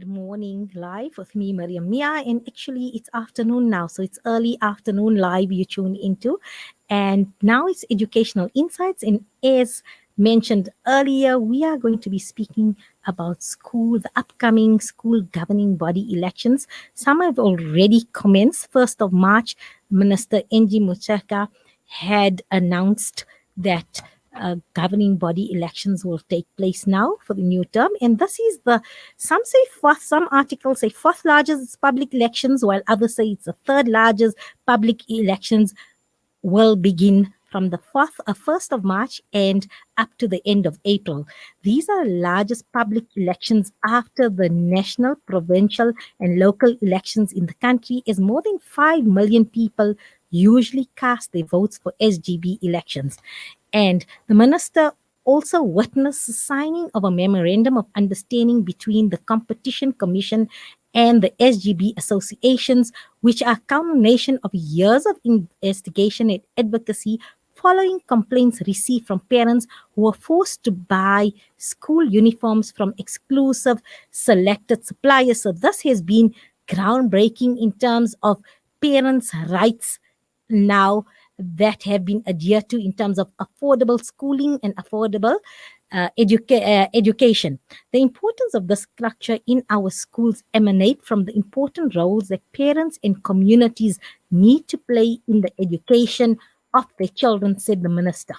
Morning live with me, Mariam Mia, and actually it's afternoon now, so it's early afternoon live you tune into, and now it's educational insights. And as mentioned earlier, we are going to be speaking about the upcoming school governing body elections. Some have already commenced. 1st of March, Minister Ng Muchaka had announced that governing body elections will take place now for the new term. And this is some say some articles say fourth largest public elections, while others say it's the third largest public elections will begin from the 1st of March and up to the end of April. These are largest public elections after the national, provincial, and local elections in the country, as more than 5 million people usually cast their votes for SGB elections. And the minister also witnessed the signing of a memorandum of understanding between the Competition Commission and the SGB associations, which are a culmination of years of investigation and advocacy following complaints received from parents who were forced to buy school uniforms from exclusive selected suppliers. So this has been groundbreaking in terms of parents' rights now that have been adhered to in terms of affordable schooling and affordable education. The importance of the structure in our schools emanate from the important roles that parents and communities need to play in the education of their children, said the minister.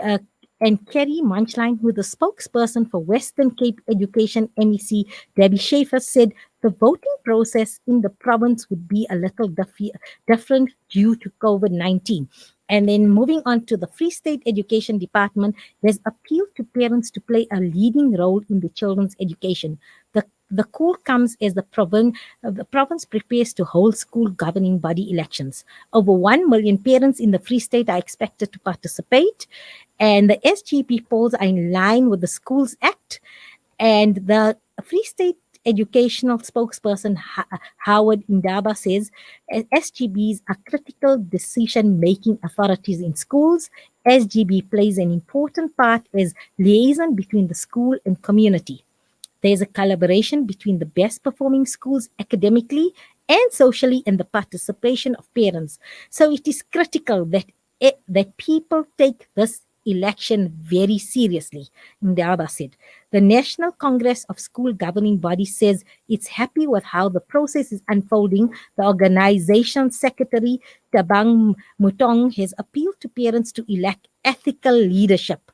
Uh, and Kerry Munchline, who is the spokesperson for Western Cape Education MEC, Debbie Schaefer, said the voting process in the province would be a little different due to COVID-19. And then moving on to the Free State Education Department, there's appealed to parents to play a leading role in the children's education. The call comes as the province prepares to hold school governing body elections. Over 1 million parents in the Free State are expected to participate, and the SGB polls are in line with the Schools Act. And the Free State educational spokesperson Howard Ndaba says SGBs are critical decision-making authorities in schools. SGB plays an important part as liaison between the school and community. There's a collaboration between the best performing schools academically and socially, and the participation of parents. So it is critical that people take this election very seriously, Ndaba said. The National Congress of School Governing Bodies says it's happy with how the process is unfolding. The organization secretary, Tabang Mutong, has appealed to parents to elect ethical leadership.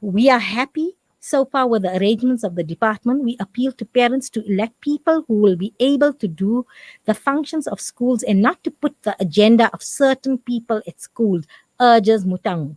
We are happy so far with the arrangements of the department. We appeal to parents to elect people who will be able to do the functions of schools and not to put the agenda of certain people at schools, urges Mutang.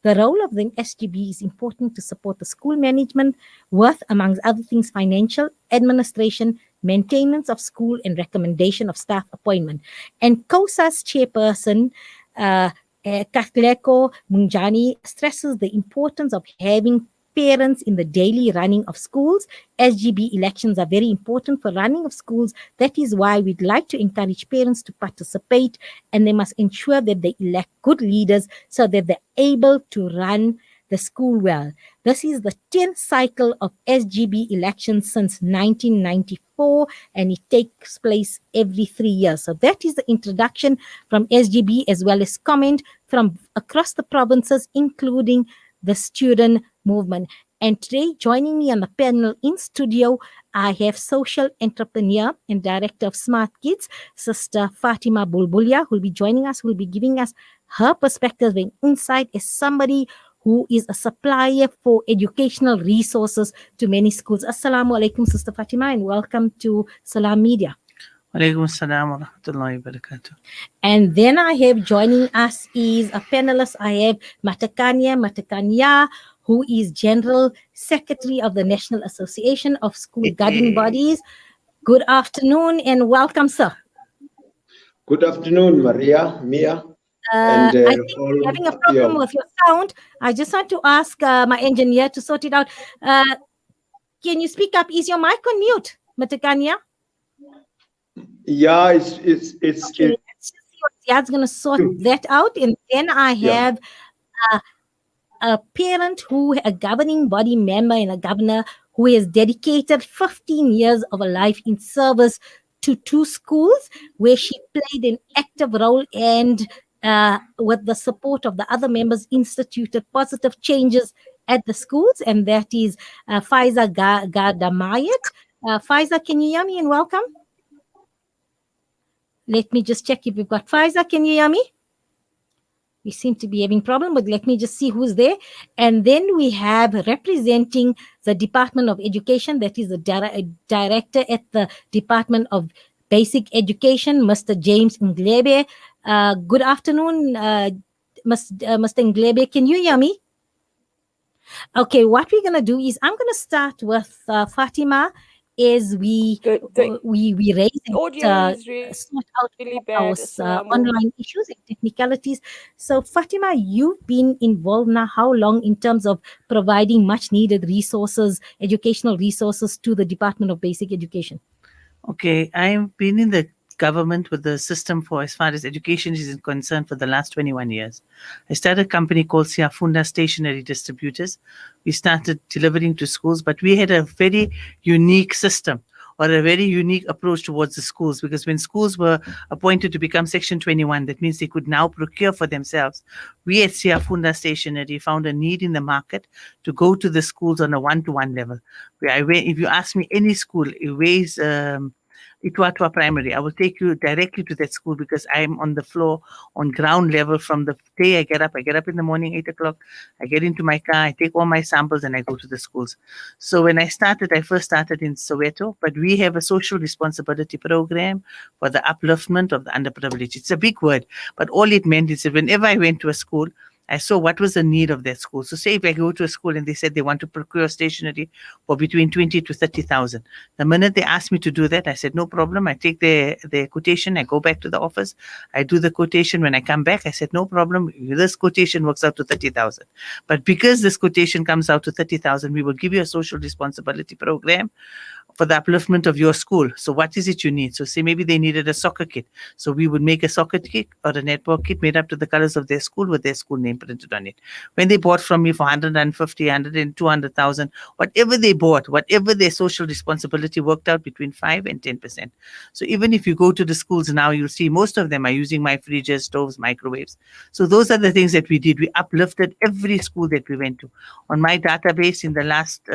The role of the SGB is important to support the school management with, amongst other things, financial, administration, maintenance of school, and recommendation of staff appointment. And COSA's chairperson, Katleko Munjani, stresses the importance of having parents in the daily running of schools. SGB elections are very important for running of schools. That is why we'd like to encourage parents to participate, and they must ensure that they elect good leaders so that they're able to run the school well. This is the 10th cycle of SGB elections since 1994, and it takes place every 3 years. So that is the introduction from SGB, as well as comment from across the provinces, including the student movement. And today, joining me on the panel in studio, I have social entrepreneur and director of Smart Kids, Sister Fatima Bulbulia, who will be joining us, who will be giving us her perspective and insight as somebody who is a supplier for educational resources to many schools. Assalamu alaikum, Sister Fatima, and welcome to Salam Media. Alaikum assalam wa rahmatullahi wa barakatuh. And then I have joining us is a panelist. I have Matakanya, who is General Secretary of the National Association of School Governing Bodies. Good afternoon and welcome, sir. Good afternoon, Mia. I think we're having a problem with your sound. I just want to ask my engineer to sort it out. Can you speak up? Is your mic on mute, Matakanya? Yeah, it's okay, let's just see what Ziad's going to sort that out. And then I have a parent a governing body member and a governor who has dedicated 15 years of her life in service to 2 schools where she played an active role and with the support of the other members instituted positive changes at the schools, and that is Faiza Garda Mayet. Faiza, can you hear me, and welcome? Let me just check if we've got Faiza. Can you hear me? We seem to be having problem, but let me just see who's there. And then we have representing the Department of Education, that is the director at the Department of Basic Education, Mr. James Ndlebe. Good afternoon, Mr. Ndlebe. Can you hear me? Okay, what we're going to do is I'm going to start with Fatima as we raise and audio is sort out really our bad. online issues and technicalities. So Fatima, you've been involved now how long in terms of providing much needed resources, educational resources to the Department of Basic Education? Okay, I've been in the government with the system for as far as education is concerned for the last 21 years. I started a company called Siafunda Stationery Distributors. We started delivering to schools, but we had a very unique system or a very unique approach towards the schools, because when schools were appointed to become Section 21, that means they could now procure for themselves. We at Siafunda Stationery found a need in the market to go to the schools on a one-to-one level. If you ask me any school, it weighs Itwatwa Primary, I will take you directly to that school because I'm on the floor, on ground level from the day I get up. I get up in the morning, 8 o'clock. I get into my car, I take all my samples and I go to the schools. So when I first started in Soweto, but we have a social responsibility program for the upliftment of the underprivileged. It's a big word, but all it meant is that whenever I went to a school, I saw what was the need of that school. So say if I go to a school and they said they want to procure stationery for between 20 to 30,000. The minute they asked me to do that, I said, no problem. I take their quotation. I go back to the office. I do the quotation. When I come back, I said, no problem. This quotation works out to 30,000. But because this quotation comes out to 30,000, we will give you a social responsibility program for the upliftment of your school. So what is it you need? So say maybe they needed a soccer kit. So we would make a soccer kit or a netball kit made up to the colors of their school with their school name printed on it. When they bought from me for 150, 100 and 200,000, whatever they bought, whatever their social responsibility worked out between 5 and 10%. So even if you go to the schools now, you'll see most of them are using my fridges, stoves, microwaves. So those are the things that we did. We uplifted every school that we went to. On my database in the last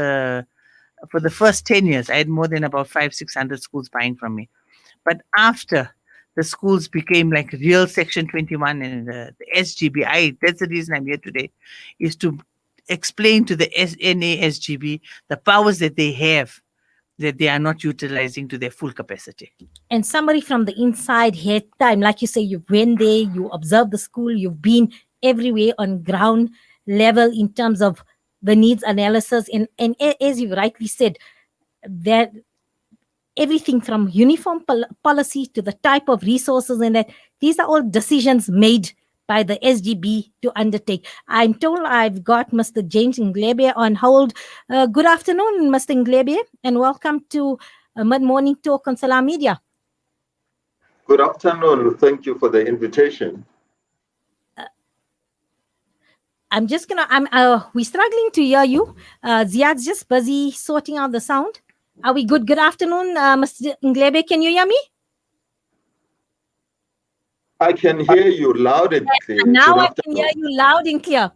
for the first 10 years, I had more than about 500-600 schools buying from me. But after the schools became like real Section 21 and the SGB, that's the reason I'm here today, is to explain to the NASGB the powers that they have that they are not utilizing to their full capacity. And somebody from the inside had time, like you say, you went there, you observed the school, you've been everywhere on ground level in terms of the needs analysis. And as you rightly said, that everything from uniform policy to the type of resources and that, these are all decisions made by the SGB to undertake. I'm told I've got Mr. James Ndlebe on hold. Good afternoon, Mr. Ndlebe, and welcome to Mid-Morning Talk on Salam Media. Good afternoon. Thank you for the invitation. We're struggling to hear you. Ziad's just busy sorting out the sound. Are we good? Good afternoon, Mr. Ndlebe. Can you hear me? I can hear you loud and clear. Now I can hear you loud and clear.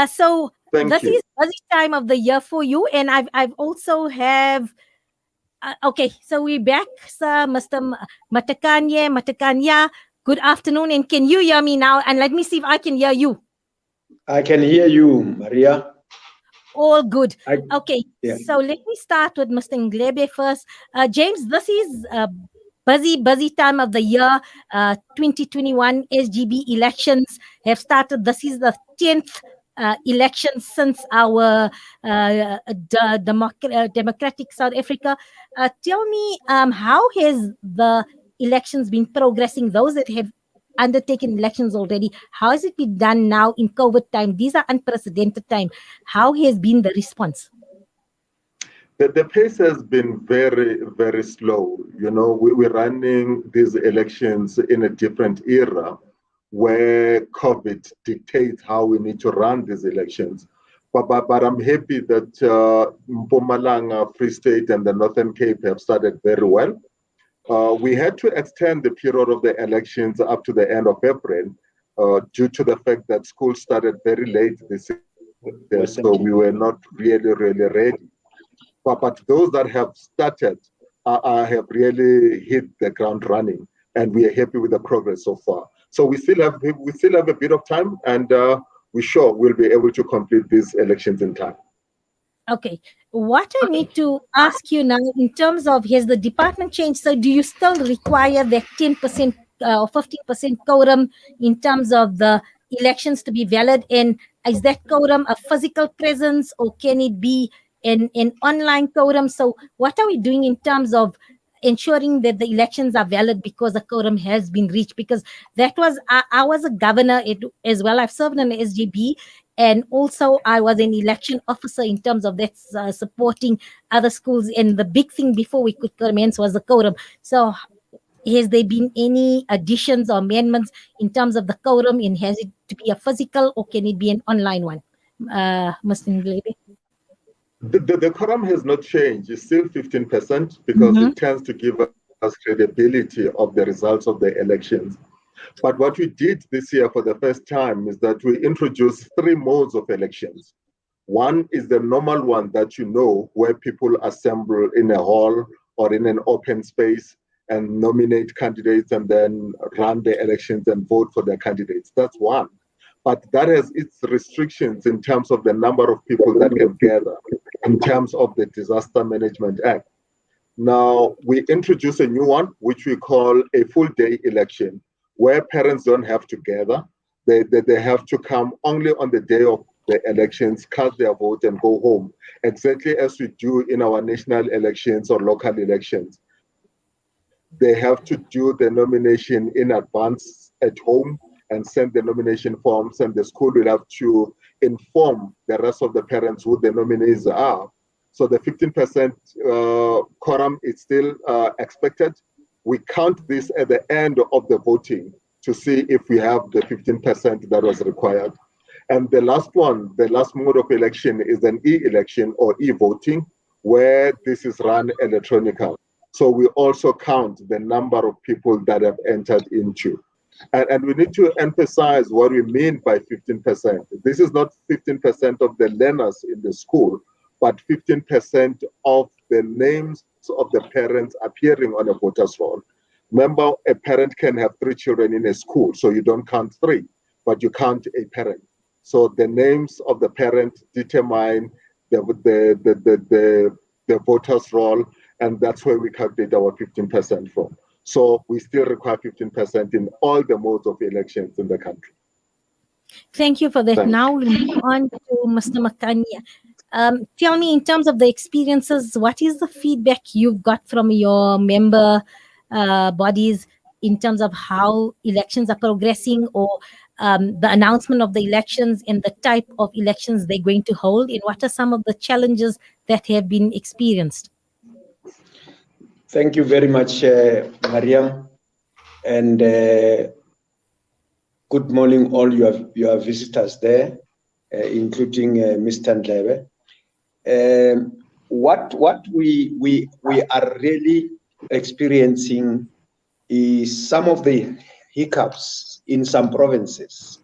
So this is busy time of the year for you, and I've also have. Okay, so we're back, sir, Mr. Matakanya. Good afternoon, and can you hear me now? And let me see if I can hear you. I can hear you, Maria. All good. Okay, so let me start with Mr. Ndlebe first. James, this is busy time of the year. 2021 SGB elections have started. This is the 10th election since our democratic South Africa. Tell me, how has the elections been progressing? Those that have undertaken elections already, how has it been done now in COVID time? These are unprecedented time. How has been the response? The pace has been very, very slow. You know, we're running these elections in a different era where COVID dictates how we need to run these elections. But I'm happy that Mpumalanga, Free State, and the Northern Cape have started very well. We had to extend the period of the elections up to the end of April due to the fact that school started very late this year, so we were not really ready. But those that have started have really hit the ground running, and we are happy with the progress so far. So we still have a bit of time, and we're sure we'll be able to complete these elections in time. Okay. What I need to ask you now, in terms of, has the department changed? So do you still require that 10% or 15% quorum in terms of the elections to be valid? And is that quorum a physical presence, or can it be an online quorum? So what are we doing in terms of ensuring that the elections are valid because the quorum has been reached? Because that was, I was a governor as well. I've served in the SGB, and also I was an election officer in terms of that, supporting other schools. And the big thing before we could commence was the quorum. So has there been any additions or amendments in terms of the quorum, and has it to be a physical, or can it be an online one? Mr. Ndlebe? The quorum has not changed. It's still 15% because it tends to give us credibility of the results of the elections. But what we did this year for the first time is that we introduced 3 modes of elections. One is the normal one that you know, where people assemble in a hall or in an open space and nominate candidates and then run the elections and vote for their candidates. That's one. But that has its restrictions in terms of the number of people that can gather, in terms of the Disaster Management Act. Now, we introduce a new one, which we call a full day election, where parents don't have to gather. They have to come only on the day of the elections, cast their vote, and go home, exactly as we do in our national elections or local elections. They have to do the nomination in advance at home and send the nomination forms, and the school will have to inform the rest of the parents who the nominees are. So the 15% quorum is still expected. We count this at the end of the voting to see if we have the 15% that was required. And the last one, the last mode of election is an e-election or e-voting, where this is run electronically. So we also count the number of people that have entered into. And we need to emphasize what we mean by 15%. This is not 15% of the learners in the school, but 15% of the names of the parents appearing on a voter's roll. Remember, a parent can have 3 children in a school, so you don't count 3, but you count a parent. So the names of the parent determine the voter's roll, and that's where we calculate our 15% from. So we still require 15% in all the modes of elections in the country. Thank you for that. Thanks. Now we'll move on to Mr. Matakanya. Tell me, in terms of the experiences, what is the feedback you've got from your member bodies in terms of how elections are progressing, or the announcement of the elections and the type of elections they're going to hold, and what are some of the challenges that have been experienced? Thank you very much, Mariam, and good morning, all your visitors there, including Mr. Ndlebe. What we are really experiencing is some of the hiccups in some provinces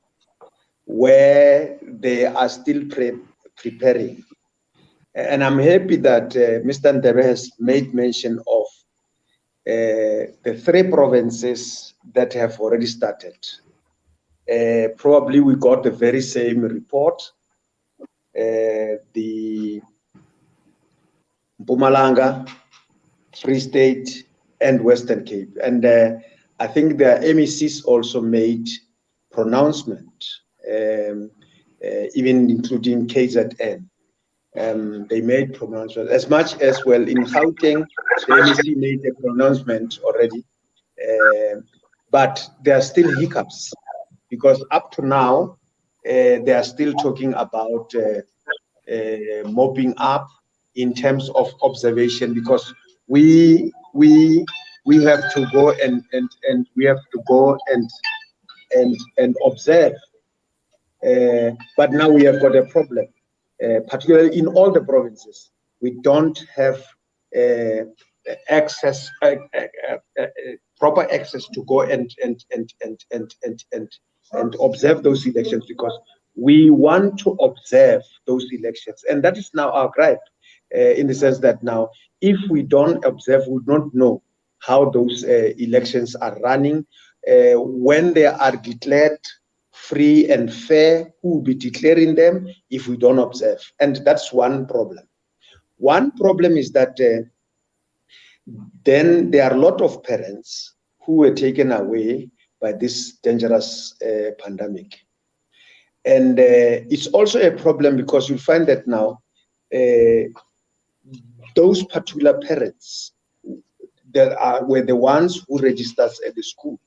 where they are still preparing. And I'm happy that Mr. Ndlebe has made mention of the 3 provinces that have already started. Probably we got the very same report, the Mpumalanga, Free State, and Western Cape. And I think the MECs also made pronouncement, even including KZN. They made pronouncement as much as well in Gauteng. The MEC made a pronouncement already, but there are still hiccups because up to now they are still talking about mopping up in terms of observation, because we have to go and we have to go and observe. But now we have got a problem. particularly in all the provinces, we don't have access, proper access to go and observe those elections, because we want to observe those elections, and that is now our gripe, in the sense that now, if we don't observe, we don't know how those elections are running, when they are declared free and fair, who will be declaring them if we don't observe. And that's one problem. One problem is that then there are a lot of parents who were taken away by this dangerous pandemic. And it's also a problem because you find that now those particular parents that were the ones who registered at the school.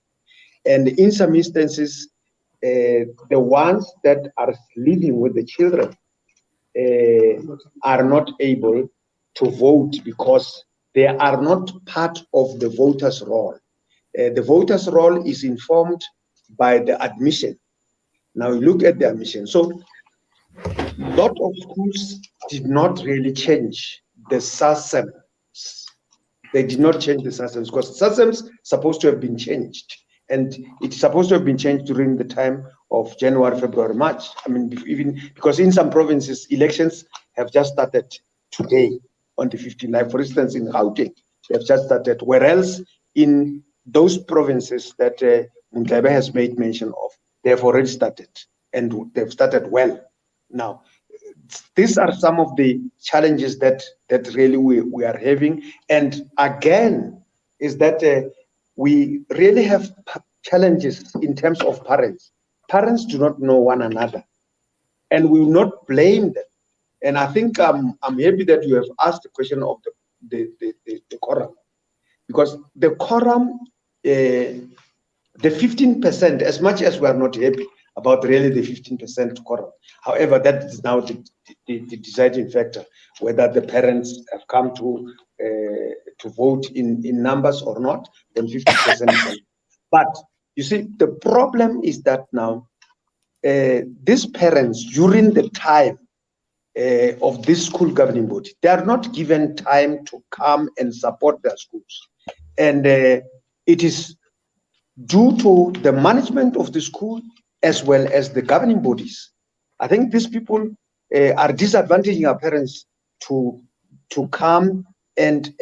And in some instances, the ones that are living with the children are not able to vote because they are not part of the voters' roll. The voters' roll is informed by the admission. Now you look at the admission. So a lot of schools did not really change the SASEM. They did not change the SASEMs because SASEMs supposed to have been changed. And it's supposed to have been changed during the time of January, February, March. I mean, even because in some provinces, elections have just started today on the 15th. Like, for instance, in Gauteng, they have just started. Whereas in those provinces that Ndlebe has made mention of, they have already started, and they've started well. Now, these are some of the challenges that really we are having. And again, is that we really have challenges in terms of parents. Parents do not know one another, and we will not blame them. And I think I'm happy that you have asked the question of the quorum, because the quorum, the 15%, as much as we are not happy about really the 15% quorum, however, that is now the deciding factor, whether the parents have come to vote in numbers or not, then 50%. But you see, the problem is that now these parents, during the time of this school governing body, they are not given time to come and support their schools. And it is due to the management of the school as well as the governing bodies. I think these people are disadvantaging our parents to come and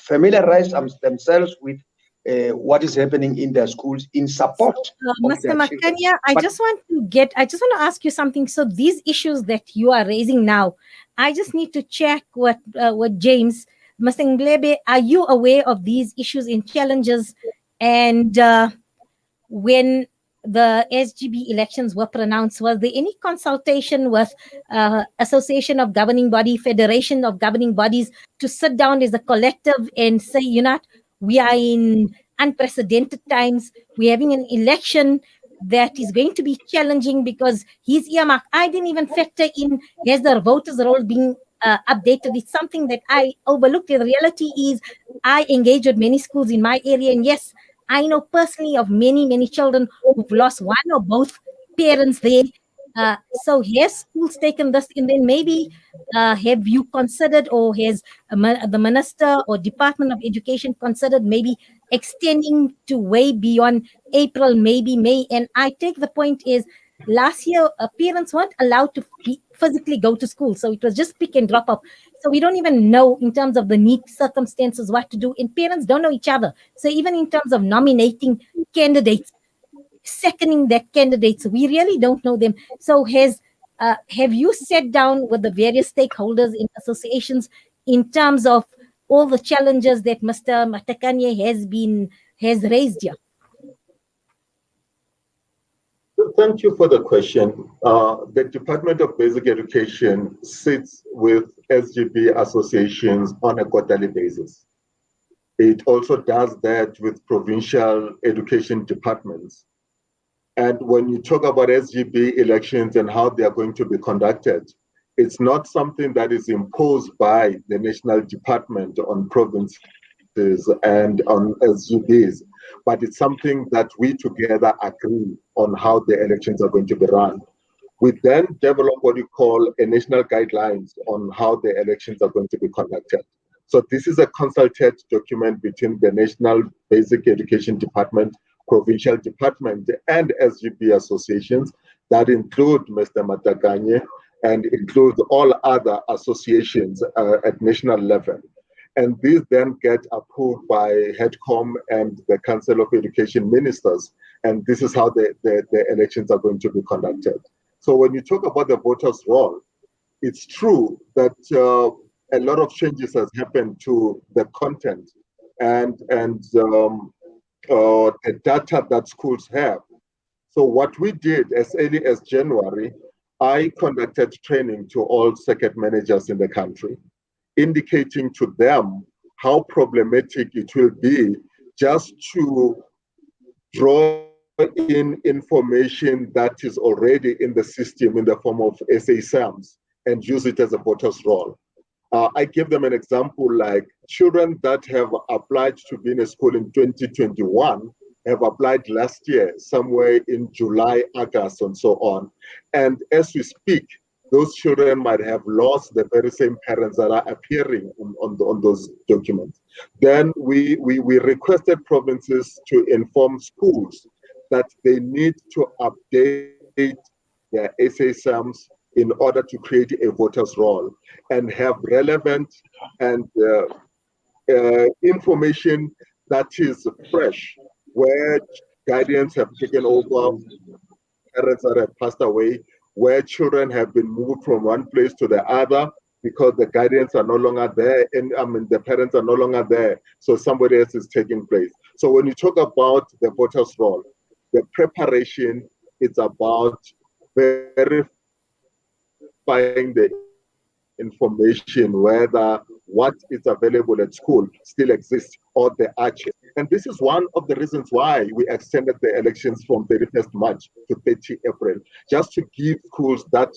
familiarize themselves with what is happening in their schools in support. Mr. Matakanya, I just want to ask you something. So these issues that you are raising now, I just need to check what James, Mr. Ndlebe, are you aware of these issues and challenges? And when the SGB elections were pronounced, was there any consultation with Association of Governing Body, Federation of Governing Bodies, to sit down as a collective and say, you know, we are in unprecedented times, we're having an election that is going to be challenging because he's earmarked. I didn't even factor in, has the voters' roll being updated? It's something that I overlooked. The reality is I engage with many schools in my area, and yes, I know personally of many children who've lost one or both parents there. So has schools taken this, and then maybe have you considered, or has the Minister or Department of Education considered maybe extending to way beyond April, maybe May? And I take the point is, last year parents weren't allowed to physically go to school, so it was just pick and drop off. So we don't even know in terms of the need circumstances what to do, and parents don't know each other. So even in terms of nominating candidates, seconding that candidates, we really don't know them. So have you sat down with the various stakeholders in associations in terms of all the challenges that Mr. Matakanye has raised here? Thank you for the question. The Department of Basic Education sits with SGB associations on a quarterly basis. It also does that with provincial education departments. And when you talk about SGB elections and how they are going to be conducted, it's not something that is imposed by the National Department on provinces and on SGBs, but it's something that we together agree on how the elections are going to be run. We then develop what we call a national guidelines on how the elections are going to be conducted. So this is a consulted document between the National Basic Education Department, provincial department, and SGB associations that include Mr. Matakanye and include all other associations at national level. And these then get approved by HEDCOM and the Council of Education Ministers. And this is how the elections are going to be conducted. So when you talk about the voters' roll, it's true that a lot of changes has happened to the content and the data that schools have. So what we did as early as January, I conducted training to all circuit managers in the country, indicating to them how problematic it will be just to draw in information that is already in the system in the form of SASAMs and use it as a voter's roll. I give them an example like children that have applied to be in a school in 2021 have applied last year, somewhere in July, August, and so on. And as we speak, those children might have lost the very same parents that are appearing on those documents. Then we requested provinces to inform schools that they need to update their SASAMs in order to create a voters roll and have relevant and information that is fresh, where guardians have taken over, parents that have passed away, where children have been moved from one place to the other because the guardians are no longer there, and the parents are no longer there, so somebody else is taking place. So when you talk about the voters roll, the preparation, it's about verifying the information, whether what is available at school still exists or the archive. And this is one of the reasons why we extended the elections from 31st March to 30 April, just to give schools that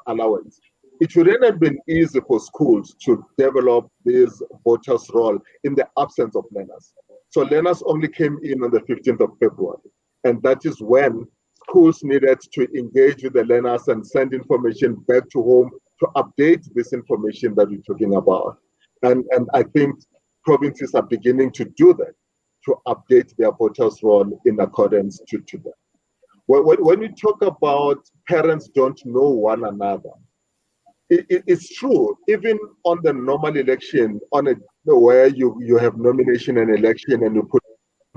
allowance. It wouldn't have been easy for schools to develop this voters roll in the absence of learners. So learners only came in on the 15th of February. And that is when schools needed to engage with the learners and send information back to home to update this information that we're talking about. And I think provinces are beginning to do that, to update their voters roll in accordance to that. When we talk about parents don't know one another, it's true, even on the normal election, where you have nomination and election and you put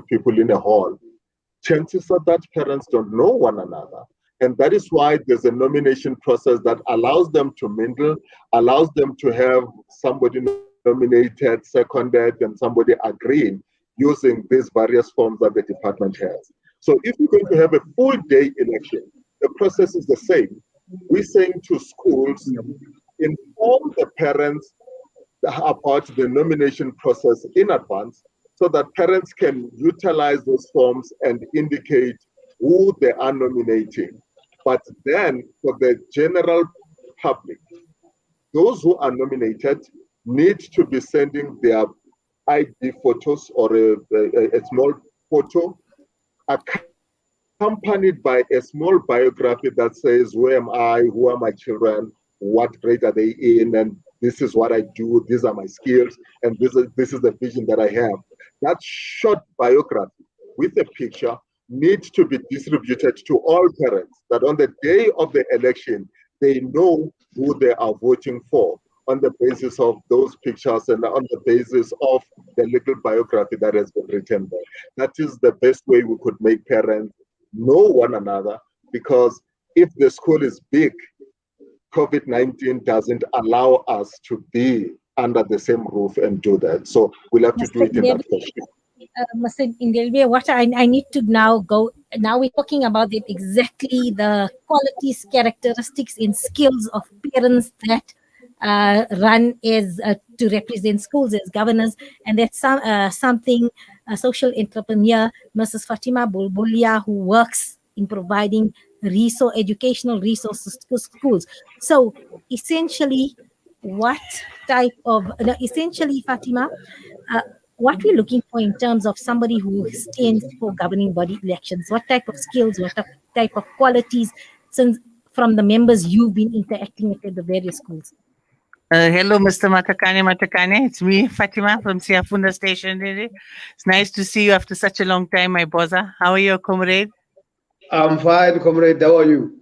people in a hall, chances are that parents don't know one another. And that is why there's a nomination process that allows them to mingle, allows them to have somebody nominated, seconded, and somebody agreeing using these various forms that the department has. So if we're going to have a full day election, the process is the same. We're saying to schools, inform the parents about the nomination process in advance, so that parents can utilize those forms and indicate who they are nominating. But then for the general public, those who are nominated need to be sending their ID photos or a small photo accompanied by a small biography that says, where am I, who are my children, what grade are they in, and this is what I do, these are my skills, and this is the vision that I have. That short biography with a picture needs to be distributed to all parents, that on the day of the election, they know who they are voting for on the basis of those pictures and on the basis of the little biography that has been written there. That is the best way we could make parents know one another, because if the school is big, COVID-19 doesn't allow us to be under the same roof and do that. So we'll have to do it in that fashion. Mr. Ndlebe, what I need to now go, now we're talking about it exactly, the qualities, characteristics, and skills of parents that run as to represent schools as governors, and that's something a social entrepreneur, Mrs. Fatima Bulbulia, who works in providing educational resources to schools. So essentially, Fatima, what we're looking for in terms of somebody who stands for governing body elections, what type of skills, what type of qualities, since from the members you've been interacting with at the various schools. Hello, Mr. Matakanye. It's me, Fatima from Siafunda Station. It's nice to see you after such a long time, my bossa. How are you, comrade? I'm fine, comrade. How are you?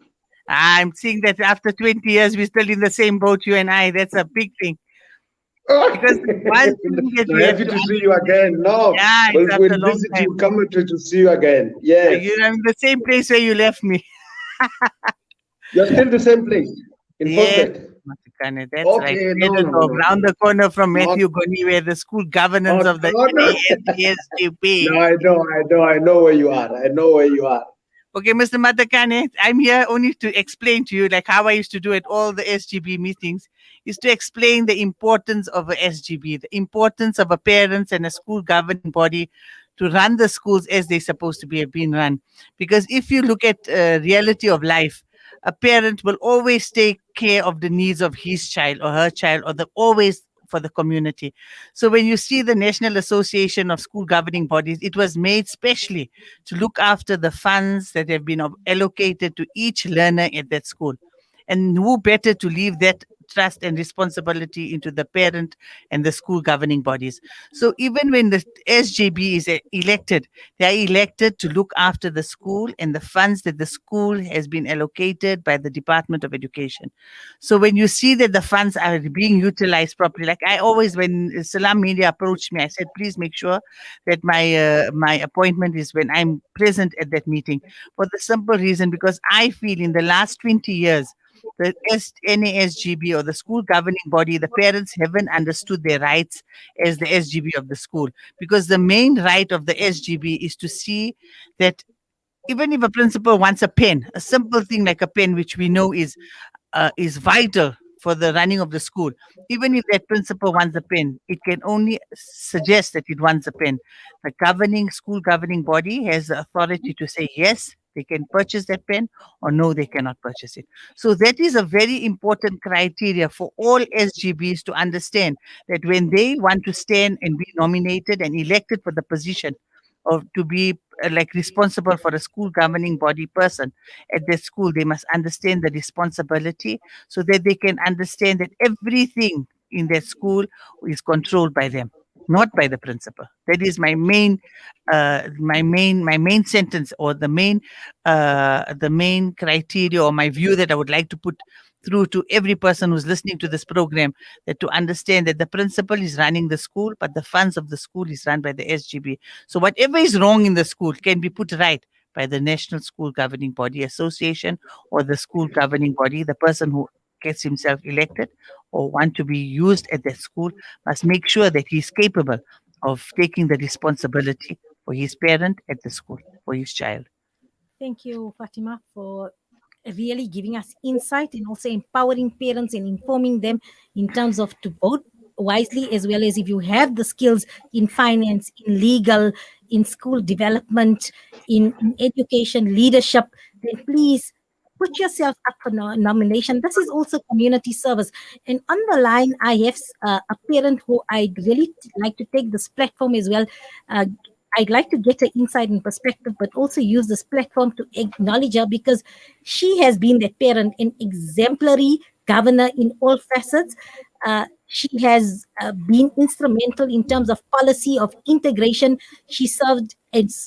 I'm seeing that after 20 years, we're still in the same boat, you and I. That's a big thing. Because one thing that I'm we have happy to to see you again. No, yeah, it's after we'll a long visit time. you, come to see you again. Yes. You're in the same place where you left me. You're still the same place in Yes, Postbed. Matakanya, that's right. Okay, no. Round the corner from No. Matthew Goni, where the school governance Oh, of the no. NASGB. No, I know where you are. I know where you are. Okay, Mr. Matakane, I'm here only to explain to you, like how I used to do at all the SGB meetings, is to explain the importance of a SGB, the importance of a parents and a school governing body to run the schools as they're supposed to be being run. Because if you look at reality of life, a parent will always take care of the needs of his child or her child, or always for the community. So when you see the National Association of School Governing Bodies, it was made specially to look after the funds that have been allocated to each learner at that school. And who better to leave that trust and responsibility into the parent and the school governing bodies. So even when the SGB is elected, they are elected to look after the school and the funds that the school has been allocated by the Department of Education. So when you see that the funds are being utilized properly, like I always, when Salam Media approached me, I said, please make sure that my appointment is when I'm present at that meeting, for the simple reason, because I feel in the last 20 years, the NASGB or the school governing body, the parents haven't understood their rights as the SGB of the school. Because the main right of the SGB is to see that even if a principal wants a pen, a simple thing like a pen, which we know is vital for the running of the school. Even if that principal wants a pen, it can only suggest that it wants a pen. The school governing body has the authority to say yes, they can purchase that pen, or no, they cannot purchase it. So that is a very important criteria for all SGBs to understand, that when they want to stand and be nominated and elected for the position of to be like responsible for a school governing body person at their school, they must understand the responsibility, so that they can understand that everything in their school is controlled by them, not by the principal. That is my main sentence, or the main criteria, or my view that I would like to put through to every person who's listening to this program, that to understand that the principal is running the school, but the funds of the school is run by the SGB. So whatever is wrong in the school can be put right by the National School Governing Body Association, or the school governing body. The person who gets himself elected or want to be used at that school must make sure that he's capable of taking the responsibility for his parent at the school, for his child. Thank you, Fatima, for really giving us insight and also empowering parents and informing them in terms of to vote wisely, as well as if you have the skills in finance, in legal, in school development, in education, leadership, then please put yourself up for nomination. This is also community service. And on the line, I have a parent who I'd really like to take this platform as well. I'd like to get her insight and perspective, but also use this platform to acknowledge her, because she has been that parent, an exemplary governor in all facets. She has been instrumental in terms of policy of integration. She served as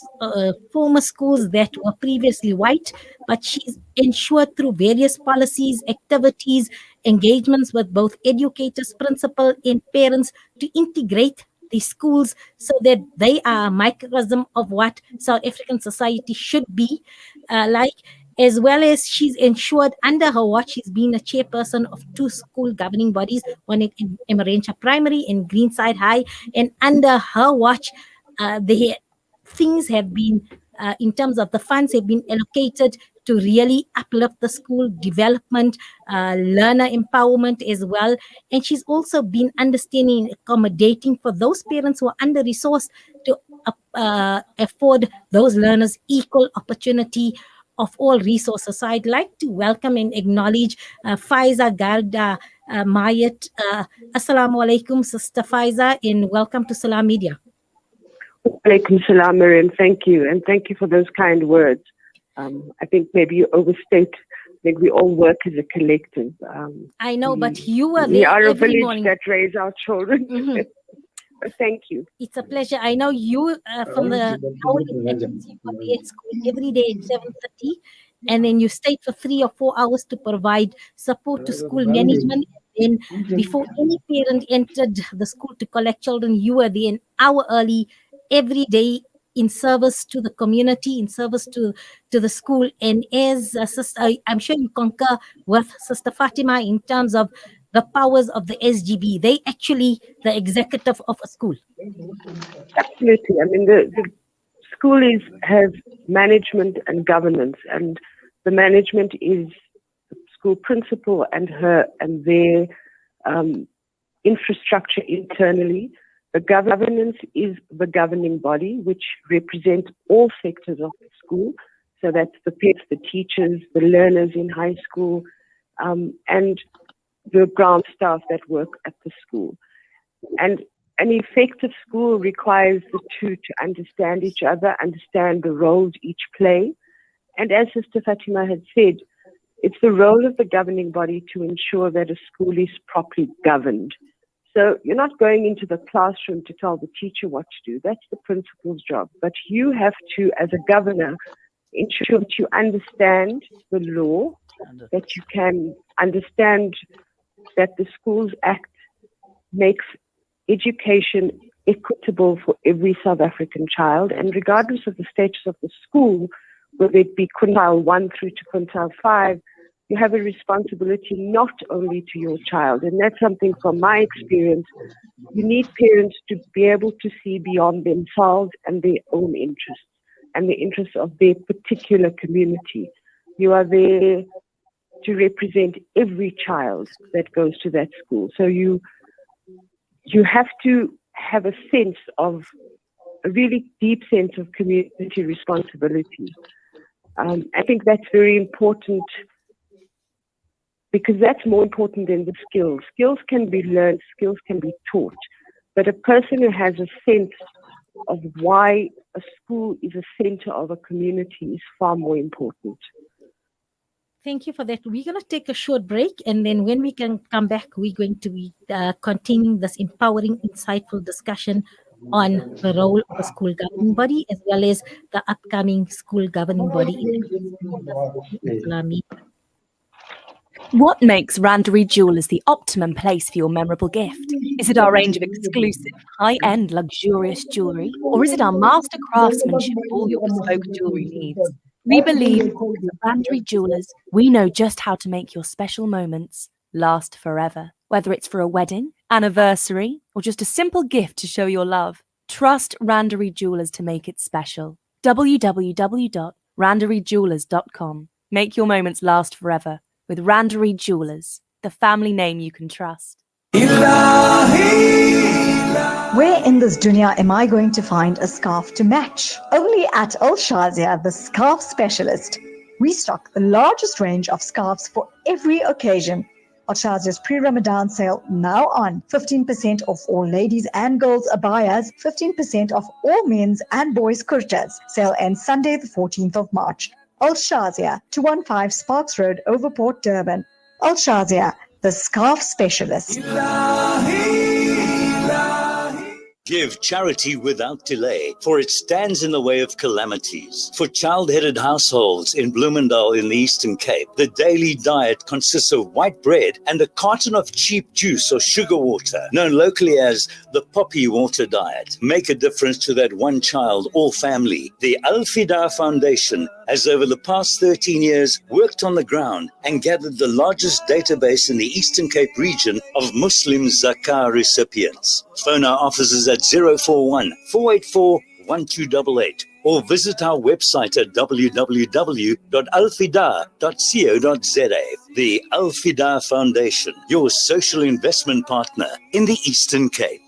former schools that were previously white, but she's ensured through various policies, activities, engagements with both educators, principal, and parents to integrate the schools so that they are a microcosm of what South African society should be like, as well as she's ensured under her watch, she's been a chairperson of 2 school governing bodies, one at Emerentia Primary and Greenside High, and under her watch, the things have been, in terms of the funds have been allocated to really uplift the school development, learner empowerment as well. And she's also been understanding and accommodating for those parents who are under-resourced to afford those learners equal opportunity of all resources. So I'd like to welcome and acknowledge Faiza, Garda, Mayet. Assalamu alaikum, Sister Faiza, and welcome to Salam Media. Alaikum salam, Mariam. Thank you. And thank you for those kind words. I think maybe you overstate think we all work as a collective. I know, but you are We there are a every village morning. that raise our children. Mhm. Thank you. It's a pleasure. I know you from the hour you were there at school every day at 7:30, and then you stayed for 3 or 4 hours to provide support to school management. And then before any parent entered the school to collect children, you were there an hour early every day in service to the community, in service to the school. And as a sister, I'm sure you concur with Sister Fatima in terms of the powers of the SGB. They actually the executive of a school. Absolutely. I mean, the school has management and governance, and the management is the school principal and their infrastructure internally. The governance is the governing body, which represents all sectors of the school. So that's the parents, the teachers, the learners in high school, and the ground staff that work at the school. And an effective school requires the two to understand each other, understand the roles each play. And as Sister Fatima had said, it's the role of the governing body to ensure that a school is properly governed. So you're not going into the classroom to tell the teacher what to do. That's the principal's job. But you have to, as a governor, ensure that you understand the law, that you can understand that the Schools Act makes education equitable for every South African child. And regardless of the status of the school, whether it be quintile 1 through to quintile 5, you have a responsibility not only to your child. And that's something from my experience. You need parents to be able to see beyond themselves and their own interests and the interests of their particular community. You are there to represent every child that goes to that school. So you have to have a really deep sense of community responsibility. I think that's very important, because that's more important than the skills. Skills can be learned, skills can be taught, but a person who has a sense of why a school is a center of a community is far more important. Thank you for that. We're going to take a short break, and then when we can come back, we're going to be continuing this empowering, insightful discussion on the role of a school governing body, as well as the upcoming school governing body in What makes Randery Jewellers the optimum place for your memorable gift? Is it our range of exclusive, high-end, luxurious jewellery? Or is it our master craftsmanship for all your bespoke jewellery needs? We believe at Randery Jewellers, we know just how to make your special moments last forever. Whether it's for a wedding, anniversary, or just a simple gift to show your love, trust Randery Jewellers to make it special. www.randeryjewellers.com. Make your moments last forever with Randery Jewellers, the family name you can trust. Where in this dunya am I going to find a scarf to match? Only at Al Shazia, the scarf specialist. We stock the largest range of scarves for every occasion. Al Shazia's pre-Ramadan sale now on. 15% off all ladies and girls abayas, 15% off all men's and boys kurtas. Sale ends Sunday the 14th of March. Al Shazia, 215 Sparks Road, Overport, Durban. Al Shazia, the scarf specialist. Give charity without delay, for it stands in the way of calamities. For child-headed households in Bloemendal in the Eastern Cape, the daily diet consists of white bread and a carton of cheap juice or sugar water, known locally as the poppy water diet. Make a difference to that one child or family. The Al-Fida Foundation has over the past 13 years worked on the ground and gathered the largest database in the Eastern Cape region of Muslim zakah recipients. Phone our offices at 041 484 1288 or visit our website at www.alfida.co.za. The Al-Fida Foundation, your social investment partner in the Eastern Cape.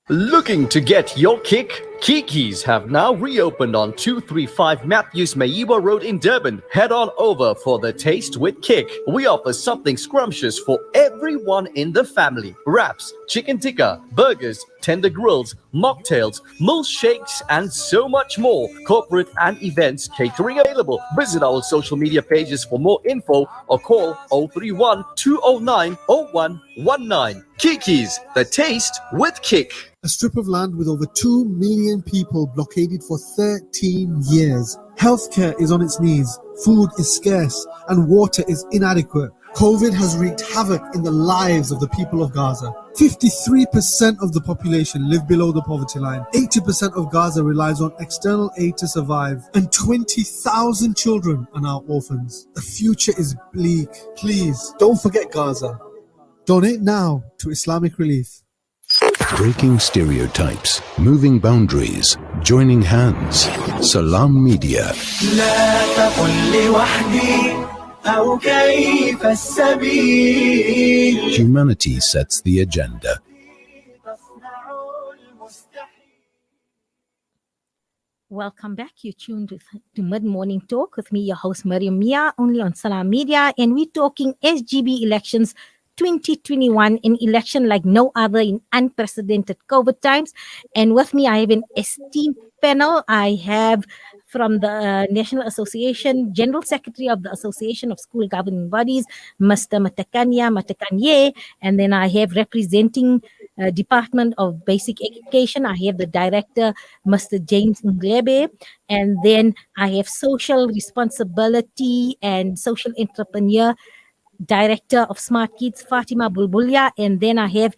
Looking to get your kick? Kiki's have now reopened on 235 Matthews Mayiwa Road in Durban. Head on over for the Taste with Kick. We offer something scrumptious for everyone in the family. Wraps, chicken tikka, burgers, tender grills, mocktails, milkshakes, and so much more. Corporate and events catering available. Visit our social media pages for more info or call 031 209 0119. Kiki's, the Taste with Kick. A strip of land with over 2 million people blockaded for 13 years. Healthcare is on its knees, food is scarce, and water is inadequate. COVID has wreaked havoc in the lives of the people of Gaza. 53% of the population live below the poverty line. 80% of Gaza relies on external aid to survive. And 20,000 children are now orphans. The future is bleak. Please, don't forget Gaza. Donate now to Islamic Relief. Breaking stereotypes, moving boundaries, joining hands. Salam Media. Humanity sets the agenda. Welcome back. You tuned to Mid Morning Talk with me, your host Mariam, only on Salam Media, and we're talking SGB elections 2021, an election like no other in unprecedented COVID times. And with me, I have an esteemed panel. I have from the National Association, General Secretary of the Association of School Governing Bodies, Mr. Matakanye, and then I have representing Department of Basic Education, I have the Director, Mr. James Ndlebe, and then I have Social Responsibility and Social Entrepreneur, Director of Smart Kids, Fatima Bulbulia, and then I have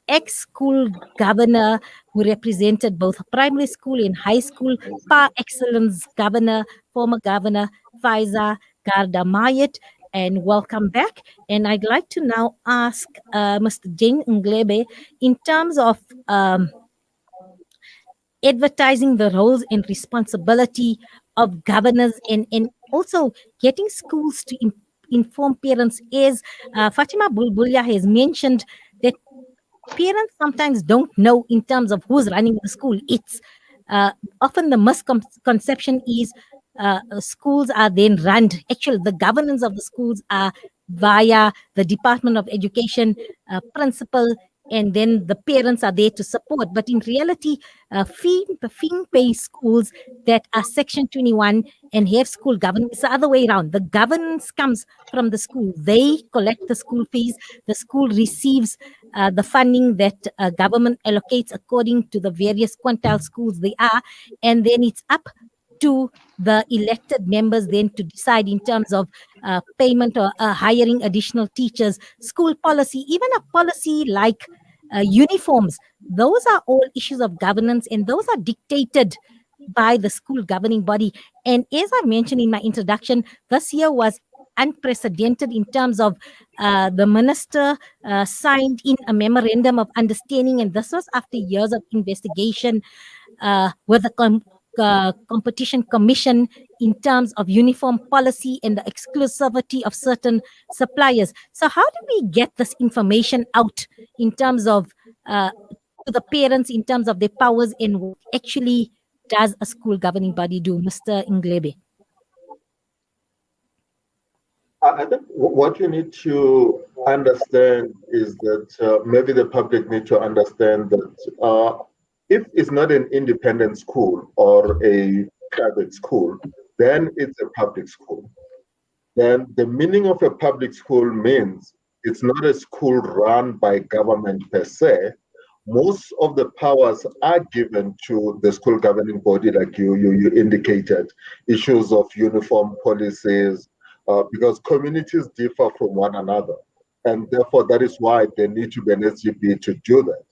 ex-school governor who represented both primary school and high school, par excellence governor, former governor Faiza, Garda Mayet, and welcome back. And I'd like to now ask Mr. James Ndlebe, in terms of advertising the roles and responsibility of governors and also getting schools to inform parents, is Fatima Bulbulia has mentioned that parents sometimes don't know in terms of who's running the school. It's often the misconception is schools are then run, actually the governance of the schools are via the Department of Education, principal, and then the parents are there to support. But in reality, fee-pay schools that are Section 21 and have school governance, it's the other way around. The governance comes from the school. They collect the school fees. The school receives the funding that government allocates according to the various quintile schools they are. And then it's up to the elected members then to decide in terms of payment or hiring additional teachers, school policy, even a policy like uniforms. Those are all issues of governance, and those are dictated by the school governing body. And as I mentioned in my introduction, this year was unprecedented in terms of the minister signed in a memorandum of understanding, and this was after years of investigation with the Competition Commission in terms of uniform policy and the exclusivity of certain suppliers. So how do we get this information out in terms of to the parents, in terms of their powers, and what actually does a school governing body do? Mr. Ndlebe. I think what you need to understand is that maybe the public need to understand that if it's not an independent school or a private school, then it's a public school. Then the meaning of a public school means it's not a school run by government per se. Most of the powers are given to the school governing body, like you indicated, issues of uniform policies, because communities differ from one another. And therefore, that is why there need to be an SGB to do that.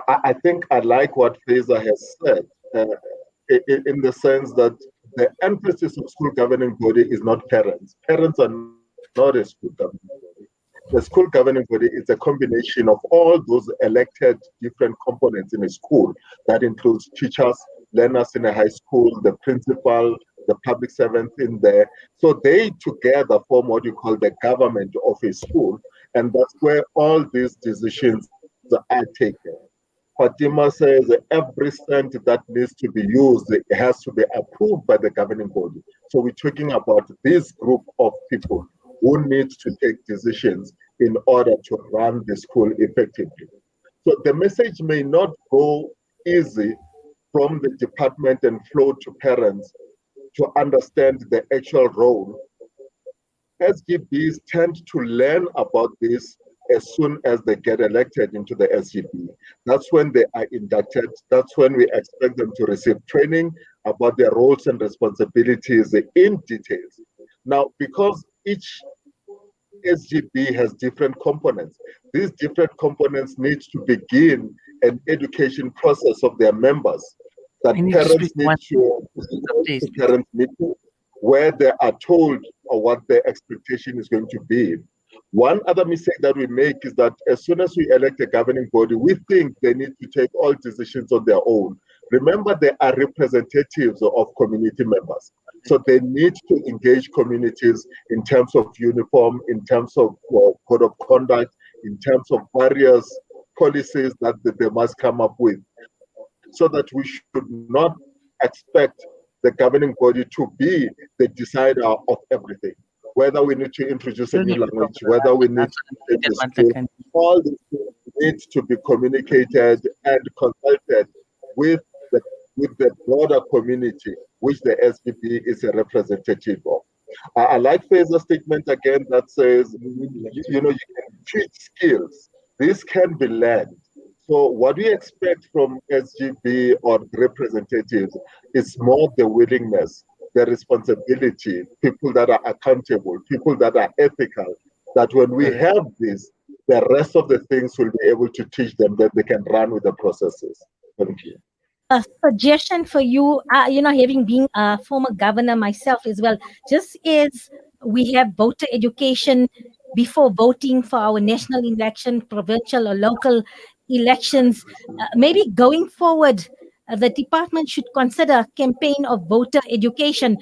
I think I like what Faiza has said, in the sense that the emphasis of school governing body is not parents. Parents are not a school governing body. The school governing body is a combination of all those elected different components in a school. That includes teachers, learners in a high school, the principal, the public servant in there. So they together form what you call the government of a school. And that's where all these decisions are taken. Fatima says every cent that needs to be used, it has to be approved by the governing body. So we're talking about this group of people who need to take decisions in order to run the school effectively. So the message may not go easy from the department and flow to parents to understand the actual role. SGBs tend to learn about this as soon as they get elected into the SGB. That's when they are inducted. That's when we expect them to receive training about their roles and responsibilities in details. Now, because each SGB has different components, these different components need to begin an education process of their members that parents need to, where they are told or what their expectation is going to be. One other mistake that we make is that as soon as we elect a governing body, we think they need to take all decisions on their own. Remember, they are representatives of community members. So they need to engage communities in terms of uniform, in terms of code of conduct, in terms of various policies that they must come up with. So that we should not expect the governing body to be the decider of everything. Whether we need to introduce a new language, whether we need to the school, all these things need to be communicated and consulted with the broader community, which the SGB is a representative of. I like Faiza's statement again that says, you can teach skills. This can be learned. So what we expect from SGB or representatives is more the willingness, the responsibility, people that are accountable, people that are ethical, that when we have this, the rest of the things will be able to teach them that they can run with the processes. Thank you. A suggestion for you, having been a former governor myself as well, just as we have voter education before voting for our national election, provincial or local elections, maybe going forward, the department should consider a campaign of voter education,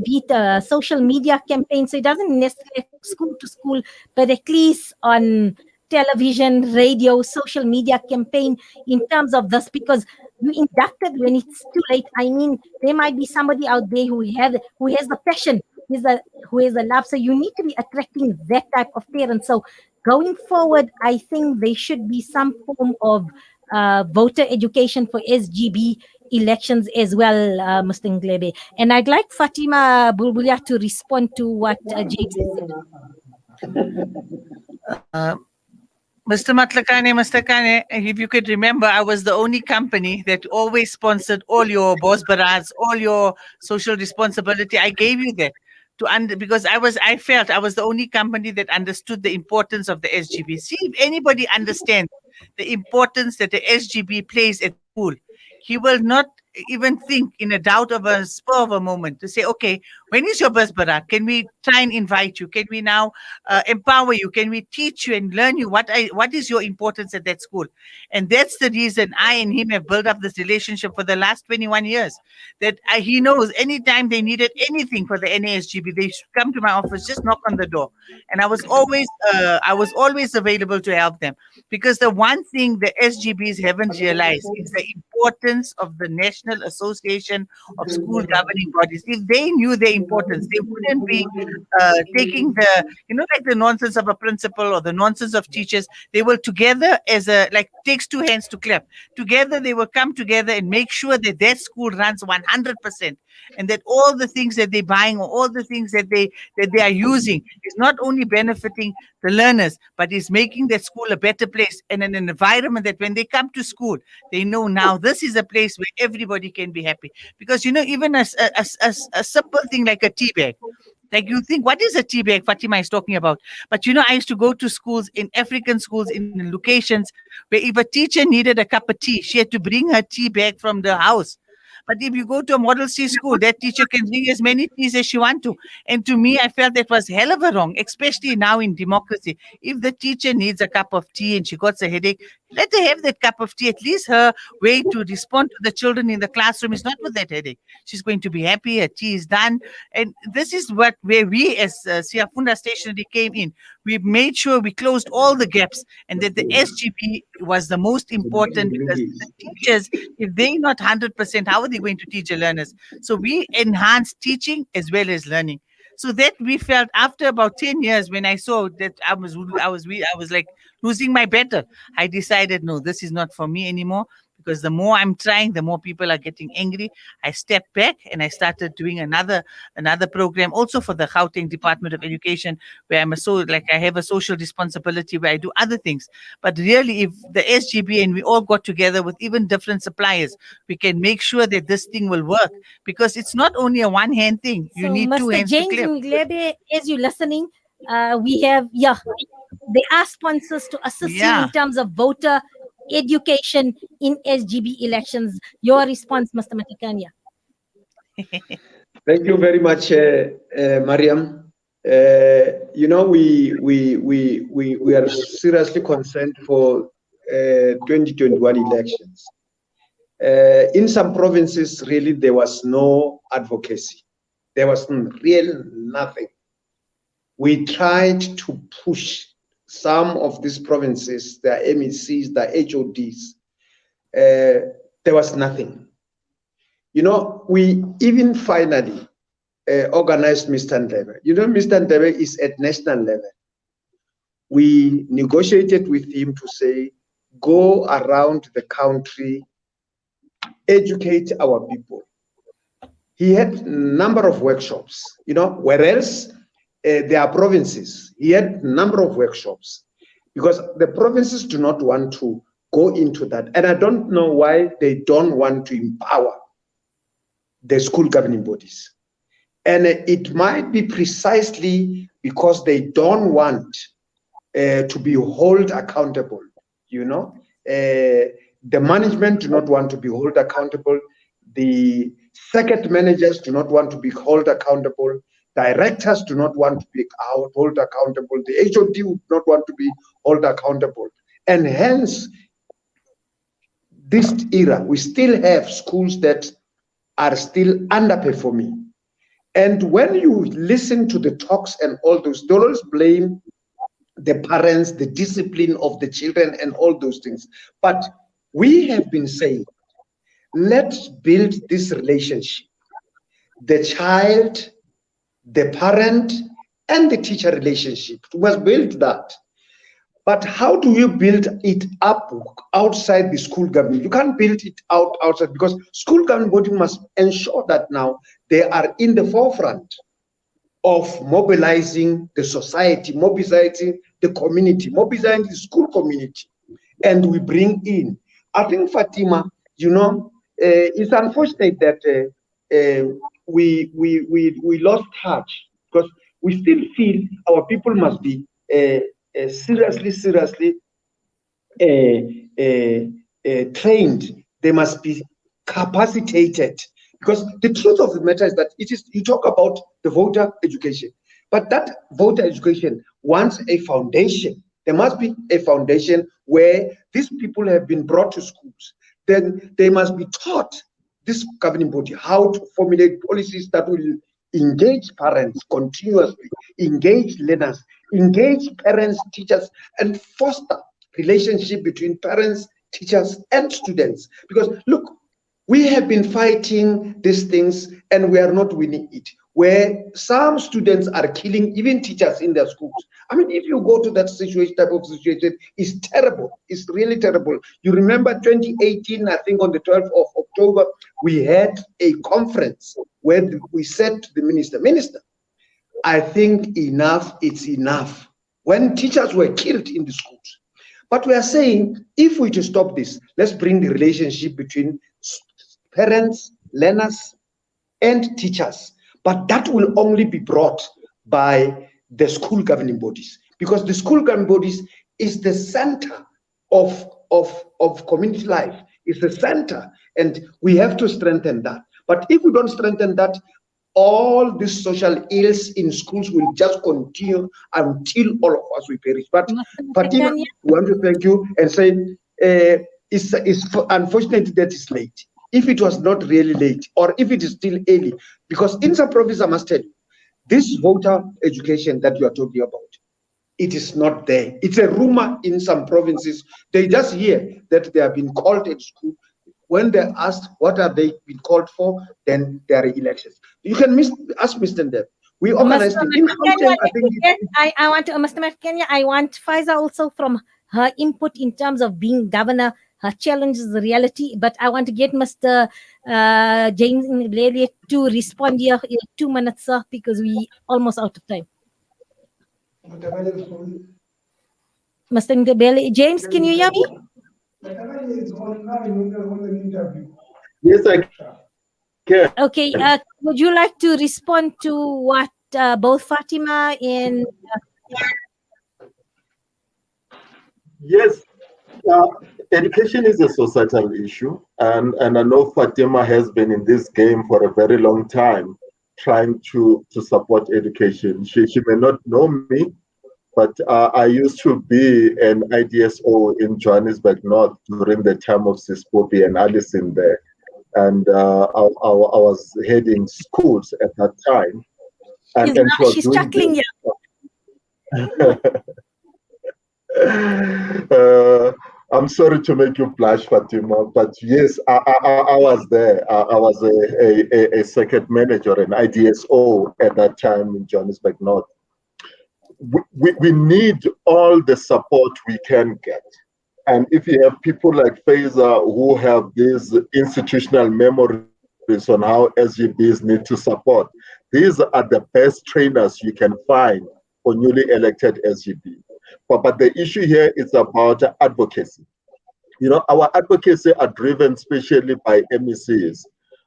be it a social media campaign. So it doesn't necessarily school to school, but at least on television, radio, social media campaign in terms of this, because you inducted when it's too late. I mean, there might be somebody out there who has the passion, who has the love. So you need to be attracting that type of parents. So going forward, I think there should be some form of voter education for SGB elections as well, Mr. Ndlebe. And I'd like Fatima Bulbulia to respond to what James said. Mr. Matakanye, if you could remember, I was the only company that always sponsored all your boss barads, all your social responsibility. I gave you that because I felt I was the only company that understood the importance of the SGB. See, if anybody understands the importance that the SGB plays at school, he will not even think in a doubt of a spur of a moment to say, okay, when is your bus barat? Can we try and invite you? Can we now empower you? Can we teach you and learn you what is your importance at that school? And that's the reason I and him have built up this relationship for the last 21 years. That he knows anytime they needed anything for the NASGB, they should come to my office, just knock on the door. And I was always available to help them. Because the one thing the SGBs haven't realized is the importance of the National Association of School Governing Bodies. If they knew their importance, they wouldn't be taking like the nonsense of a principal or the nonsense of teachers. They will together takes two hands to clap. Together, they will come together and make sure that their school runs 100%, and that all the things that they're buying or all the things that they are using is not only benefiting the learners, but is making that school a better place and an environment that when they come to school, they know now this is a place where everybody can be happy. Because, even a simple thing like a tea bag, like you think, what is a tea bag Fatima is talking about? But, I used to go to schools, in African schools, in locations where if a teacher needed a cup of tea, she had to bring her tea bag from the house. But if you go to a Model C school, that teacher can bring as many teas as she wants to. And to me, I felt that was hell of a wrong, especially now in democracy. If the teacher needs a cup of tea and she got a headache, Let her have that cup of tea. At least her way to respond to the children in the classroom is not with that headache. She's going to be happy. Her tea is done. And this is where we as Siafunda Stationery came in. We made sure we closed all the gaps, and that the SGB was the most important, because the teachers, if they're not 100%, how are they going to teach the learners? So we enhanced teaching as well as learning. So that we felt after about 10 years, when I saw that I was like losing my battle, I decided, no, this is not for me anymore. Because the more I'm trying, the more people are getting angry. I stepped back and I started doing another program also for the Gauteng Department of Education, where I have a social responsibility where I do other things. But really, if the SGB and we all got together with even different suppliers, we can make sure that this thing will work, because it's not only a one-hand thing. You So, need two Mr. hands James to clap. Ndlebe, as you're listening, we have, there are sponsors to assist you in terms of voter education in SGB elections. Your response, Mr. Matakanya. Thank you very much, Mariam. We are seriously concerned for 2021 elections. In some provinces, really, there was no advocacy. There was nothing. We tried to push some of these provinces, the MECs, the HODs. There was nothing. We even finally organized Mr. Ndlebe. Mr. Ndlebe is at national level. We negotiated with him to say, go around the country, educate our people. He had a number of workshops, whereas there are provinces. He had a number of workshops because the provinces do not want to go into that. And I don't know why they don't want to empower the school governing bodies. And it might be precisely because they don't want to be held accountable. The management do not want to be held accountable. The circuit managers do not want to be held accountable. Directors do not want to be held accountable. The HOD would not want to be held accountable. And hence, this era, we still have schools that are still underperforming. And when you listen to the talks and all those, they always blame the parents, the discipline of the children and all those things. But we have been saying, let's build this relationship. The child, the parent, and the teacher relationship. We must build that. But how do you build it up outside the school government? You can't build it outside, because school government body must ensure that now they are in the forefront of mobilizing the society, mobilizing the community, mobilizing the school community. And we bring in, I think, Fatima, it's unfortunate that we lost touch, because we still feel our people must be seriously trained. They must be capacitated, because the truth of the matter is that you talk about the voter education, but that voter education wants a foundation. There must be a foundation where these people have been brought to schools. Then they must be taught, this governing body, how to formulate policies that will engage parents continuously, engage learners, engage parents, teachers, and foster relationship between parents, teachers, and students. Because look, we have been fighting these things and we are not winning it, where some students are killing even teachers in their schools. I mean, if you go to that type of situation, it's terrible. It's really terrible. You remember 2018, I think on the 12th of October, we had a conference where we said to the minister, I think enough, it's enough. When teachers were killed in the schools. But we are saying, if we to stop this, let's bring the relationship between parents, learners, and teachers. But that will only be brought by the school governing bodies, because the school governing bodies is the center of community life. It's the center, and we have to strengthen that. But if we don't strengthen that, all these social ills in schools will just continue until all of us will perish. But Fatima, we want to thank you and say it's unfortunate that it's late. If it was not really late, or if it is still early, because in some provinces, I must tell you, this voter education that you are talking about, it is not there. It's a rumor in some provinces. They just hear that they have been called at school. When they're asked what are they been called for, then there are elections. You can ask Mr. Ndlebe. We organized it. In Gauteng, I want to, Mr. Matakanya, I want Faiza also from her input in terms of being governor. Her challenge is the reality, but I want to get Mr. James Ndlebe to respond here in 2 minutes, sir, because we almost out of time. Mr. Ndlebe, James, can you hear me? Yes, I can. Okay, would you like to respond to what both Fatima and... Yes, education is a societal issue, and I know Fatima has been in this game for a very long time, trying to support education. She may not know me, but I used to be an IDSO in Johannesburg North during the time of Sispopi and Alison there. And I was heading schools at that time. And she's chuckling here. I'm sorry to make you blush, Fatima, but yes, I was there. I was a circuit manager, an IDSO at that time in Johannesburg North. We need all the support we can get. And if you have people like Faiza who have these institutional memories on how SGBs need to support, these are the best trainers you can find for newly elected SGB. But the issue here is about advocacy. You know, our advocacy are driven especially by MECs.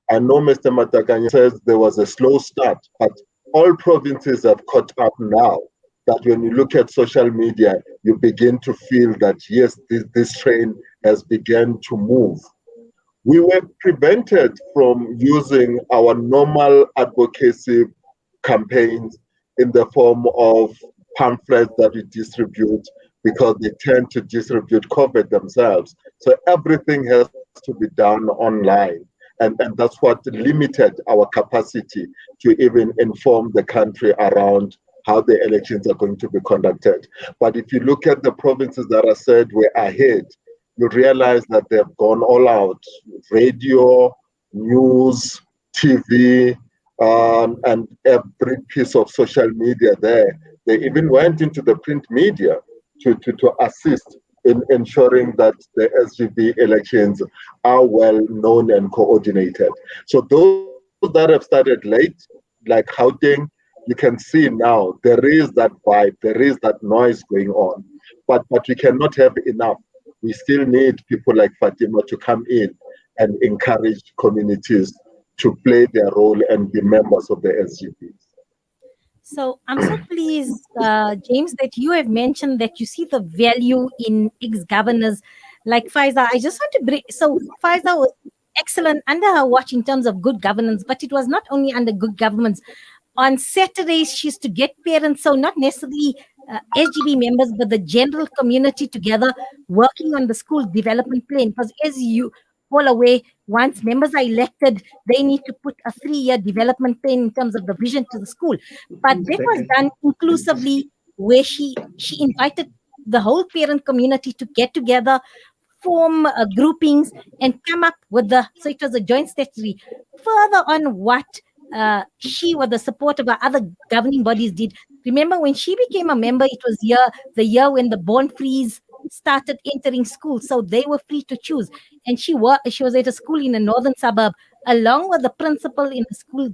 I know Mr. Matakanye says there was a slow start, but all provinces have caught up now. That when you look at social media, you begin to feel that, yes, this train has begun to move. We were prevented from using our normal advocacy campaigns in the form of pamphlets that we distribute because they tend to distribute COVID themselves. So everything has to be done online. And that's what limited our capacity to even inform the country around how the elections are going to be conducted. But if you look at the provinces that are said we're ahead, you realize that they've gone all out. Radio, news, TV, and every piece of social media there. They even went into the print media to assist in ensuring that the SGB elections are well known and coordinated. So those that have started late, like Gauteng, you can see now there is that vibe, there is that noise going on, but we cannot have enough. We still need people like Fatima to come in and encourage communities to play their role and be members of the SGBs. So I'm so pleased, James, that you have mentioned that you see the value in ex-governors like Faiza. I just want to bring, so Faiza was excellent under her watch in terms of good governance, but it was not only under good governance. On Saturdays, she used to get parents, so not necessarily SGB members, but the general community together working on the school development plan. Because as you all aware, once members are elected, they need to put a 3-year development plan in terms of the vision to the school. But that was done inclusively, where she invited the whole parent community to get together, form groupings, and come up with so it was a joint statutory. Further on what she, with the support of our other governing bodies, did. Remember when she became a member, it was the year when the born freeze started entering school, so they were free to choose. And she was at a school in a northern suburb, along with the principal in the school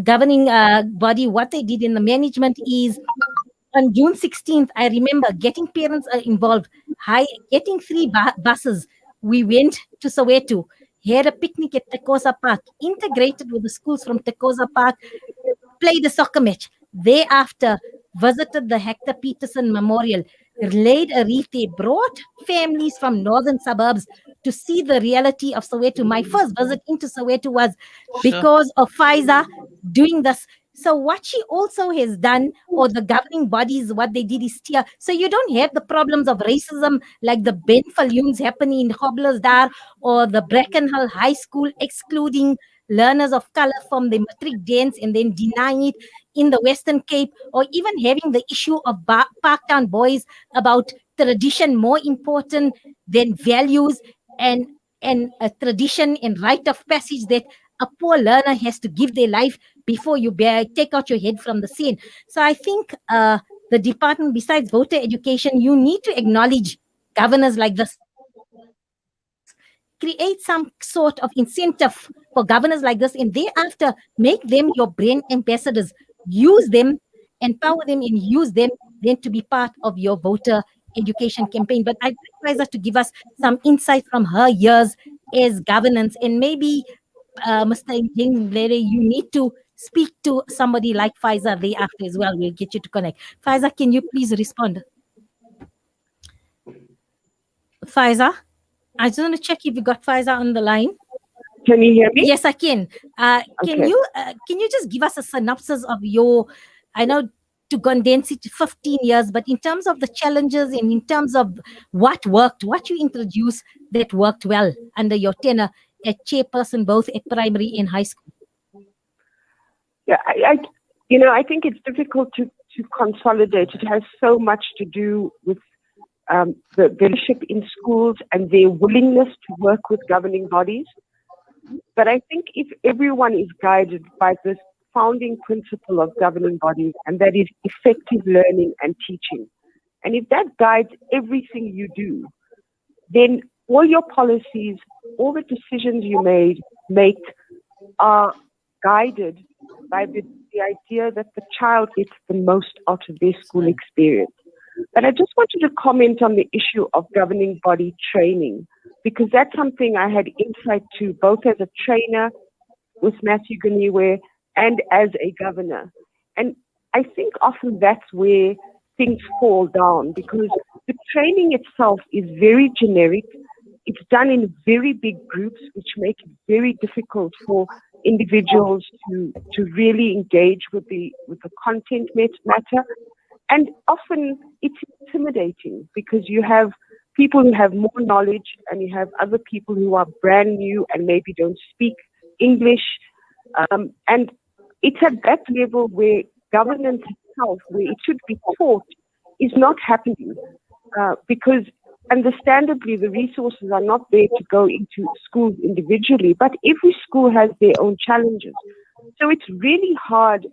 governing body. What they did in the management is, on June 16th, I remember getting parents involved, getting 3 buses. We went to Soweto, had a picnic at Tekosa Park, integrated with the schools from Tekosa Park, played a soccer match. Thereafter, visited the Hector Peterson Memorial, laid a wreath there, brought families from northern suburbs to see the reality of Soweto. My first visit into Soweto was because of Faiza doing this. So what she also has done, or the governing bodies, what they did is steer. So you don't have the problems of racism like the Ben Falloons happening in Groblersdal or the Brackenhall High School excluding learners of color from the matric dance and then denying it in the Western Cape, or even having the issue of Parktown boys about tradition more important than values, and a tradition and rite of passage that a poor learner has to give their life before you take out your head from the scene. So I think the department, besides voter education, you need to acknowledge governors like this. Create some sort of incentive for governors like this, and thereafter make them your brand ambassadors. Use them, empower them, and use them then to be part of your voter education campaign. But I'd like Faiza to give us some insight from her years as governance, and maybe Mr. Ndlebe, you need to speak to somebody like Faiza thereafter as well. We'll get you to connect. Faiza, can you please respond? Faiza, I just want to check if you got Faiza on the line. Can you hear me? Yes, I can. Can you just give us a synopsis of your, I know to condense it to 15 years, but in terms of the challenges and in terms of what worked, what you introduced that worked well under your tenure as chairperson, both at primary and high school? Yeah, I think it's difficult to consolidate. It has so much to do with the leadership in schools and their willingness to work with governing bodies. But I think if everyone is guided by this founding principle of governing bodies, and that is effective learning and teaching, and if that guides everything you do, then all your policies, all the decisions you make are guided by the idea that the child gets the most out of their school experience. But I just wanted to comment on the issue of governing body training, because that's something I had insight to both as a trainer with Matthew Ganiwe and as a governor. And I think often that's where things fall down, because the training itself is very generic. It's done in very big groups, which make it very difficult for individuals to really engage with the content matter. And often it's intimidating because you have people who have more knowledge and you have other people who are brand new and maybe don't speak English. And it's at that level where governance itself, where it should be taught, is not happening because understandably the resources are not there to go into schools individually, but every school has their own challenges. So it's really hard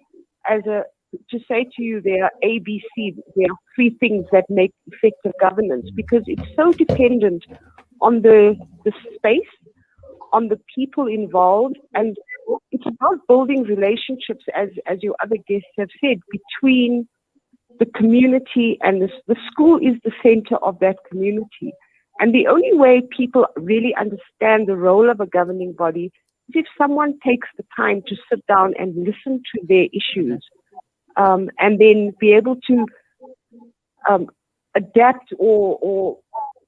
to say to you there are A, B, C, there are three things that make effective governance, because it's so dependent on the space, on the people involved, and it's about building relationships, as your other guests have said, between the community and the school is the center of that community. And the only way people really understand the role of a governing body is if someone takes the time to sit down and listen to their issues. And then be able to adapt or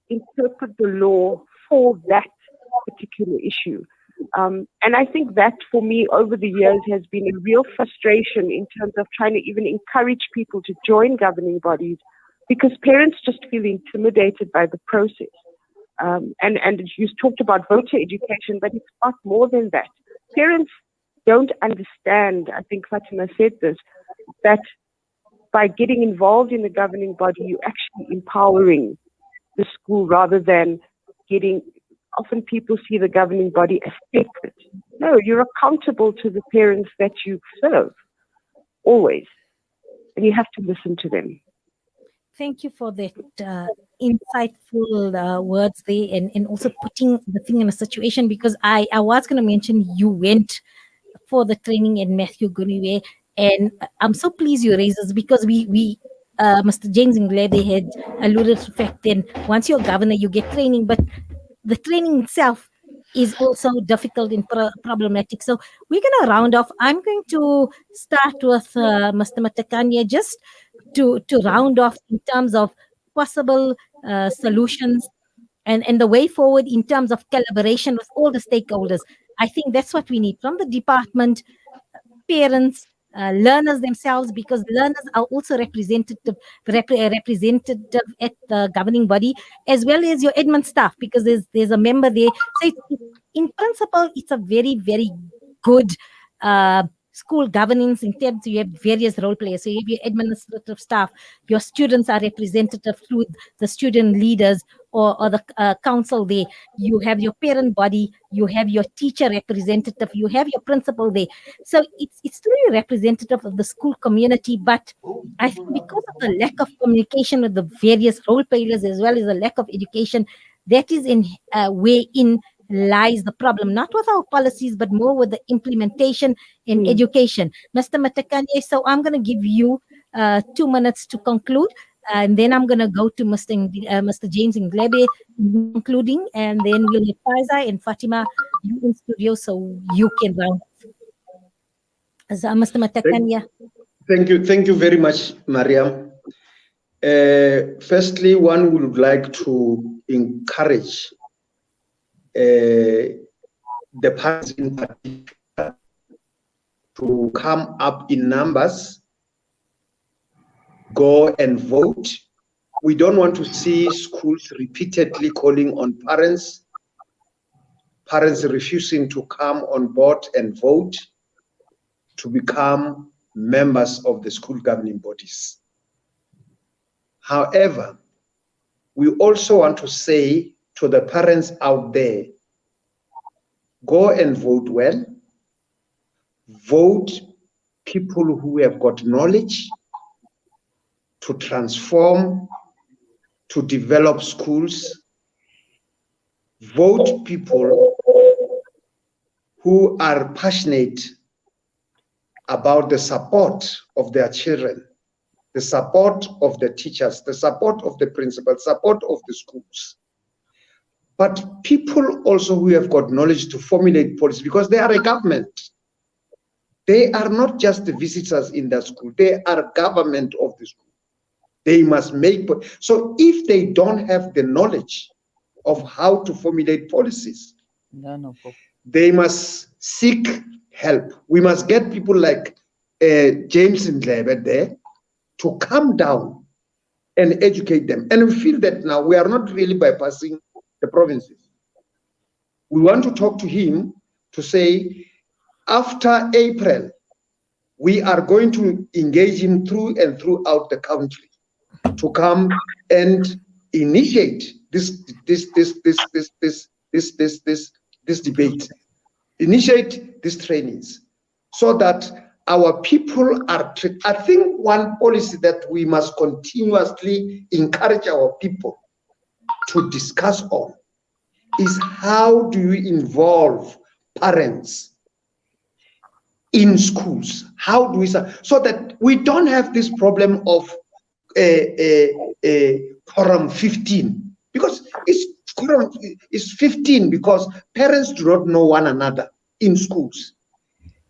interpret the law for that particular issue. And I think that for me over the years has been a real frustration in terms of trying to even encourage people to join governing bodies, because parents just feel intimidated by the process. And you talked about voter education, but it's not more than that. Parents don't understand, I think Fatima said this, that by getting involved in the governing body, you're actually empowering the school rather than often people see the governing body as separate. No, you're accountable to the parents that you serve, always. And you have to listen to them. Thank you for that insightful words there, and also putting the thing in a situation, because I was going to mention you went for the training in Matthew Ganiwe, and I'm so pleased you raised this, because we Mr. James Ndlebe had alluded to the fact that once you're governor, you get training, but the training itself is also difficult and problematic. So we're going to round off. I'm going to start with Mr. Matakanya, just to round off in terms of possible solutions and the way forward in terms of collaboration with all the stakeholders. I think that's what we need from the department, parents, learners themselves, because learners are also representative at the governing body, as well as your admin staff, because there's a member there. So in principle, it's a very, very good school governance in terms you have various role players. So you have your administrative staff, your students are representative through the student leaders or the council there. You have your parent body, you have your teacher representative, you have your principal there. So it's really representative of the school community. But I think because of the lack of communication with the various role players, as well as the lack of education, that is in wherein lies the problem, not with our policies, but more with the implementation in education. Mr. Matakanye, so I'm going to give you 2 minutes to conclude, and then I'm going to go to Mr. James Ndlebe concluding, and then we'll have Faiza and Fatima, you in studio, so you can round off. So, Mr. Matakanya. Thank you very much, Mariam. Firstly, one would like to encourage the parents in particular to come up in numbers, go and vote. We don't want to see schools repeatedly calling on parents refusing to come on board and vote to become members of the school governing bodies. However, we also want to say to the parents out there, go and vote well. Vote people who have got knowledge to transform, to develop schools. Vote people who are passionate about the support of their children, the support of the teachers, the support of the principals, support of the schools. But people also who have got knowledge to formulate policy, because they are a government. They are not just the visitors in the school, they are government of the school. They must make, so if they don't have the knowledge of how to formulate policies, they must seek help. We must get people like James Ndlebe there to come down and educate them. And we feel that now we are not really bypassing the provinces. We want to talk to him to say, after April, we are going to engage him through and throughout the country to come and initiate this debate, initiate these trainings, so that our people are trained. I think one policy that we must continuously encourage our people to discuss on is how do you involve parents in schools? How do we, so that we don't have this problem of quorum 15, because quorum is 15 because parents do not know one another in schools,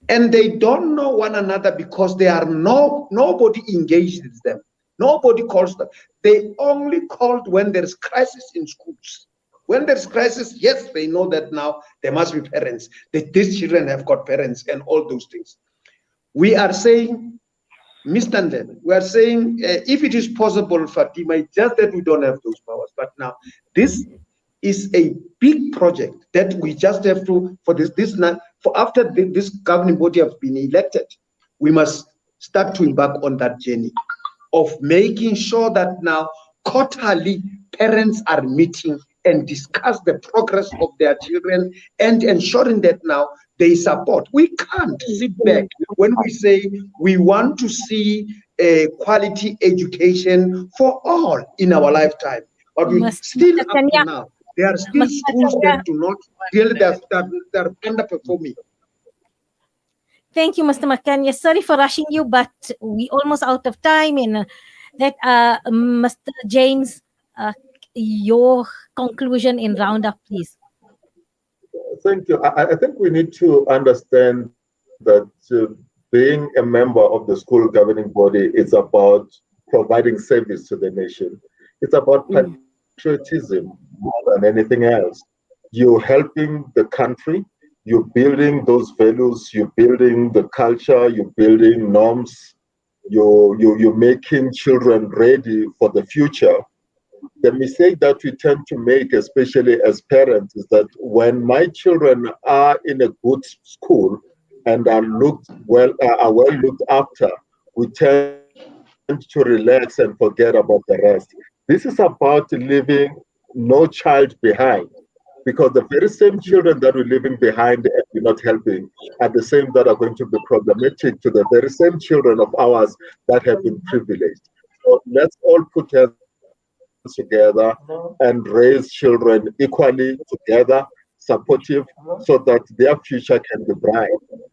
and they don't know one another because they are nobody engages them, nobody calls them. They only called when there is crisis in schools. When there's crisis, yes, they know that now there must be parents, that these children have got parents and all those things. We are saying, Mr. Ndlebe, we are saying, if it is possible, Fatima, it's just that we don't have those powers. But now, this is a big project that we just have to, after this governing body have been elected, we must start to embark on that journey of making sure that now quarterly parents are meeting and discuss the progress of their children and ensuring that now they support. We can't sit back when we say we want to see a quality education for all in our lifetime. But we still up to now, there are still schools that do not really, they're underperforming. Thank you, Mr. Makanya. Sorry for rushing you, but we almost out of time. And Mr. James, your conclusion in roundup, please. Thank you. I think we need to understand that being a member of the school governing body is about providing service to the nation. It's about patriotism more than anything else. You're helping the country, you're building those values, you're building the culture, you're building norms, you're making children ready for the future. The mistake that we tend to make, especially as parents, is that when my children are in a good school and are well looked after, we tend to relax and forget about the rest. This is about leaving no child behind, because the very same children that we're leaving behind and we're not helping are the same that are going to be problematic to the very same children of ours that have been privileged. So let's all put hands together and raise children equally together, supportive, so that their future can be bright.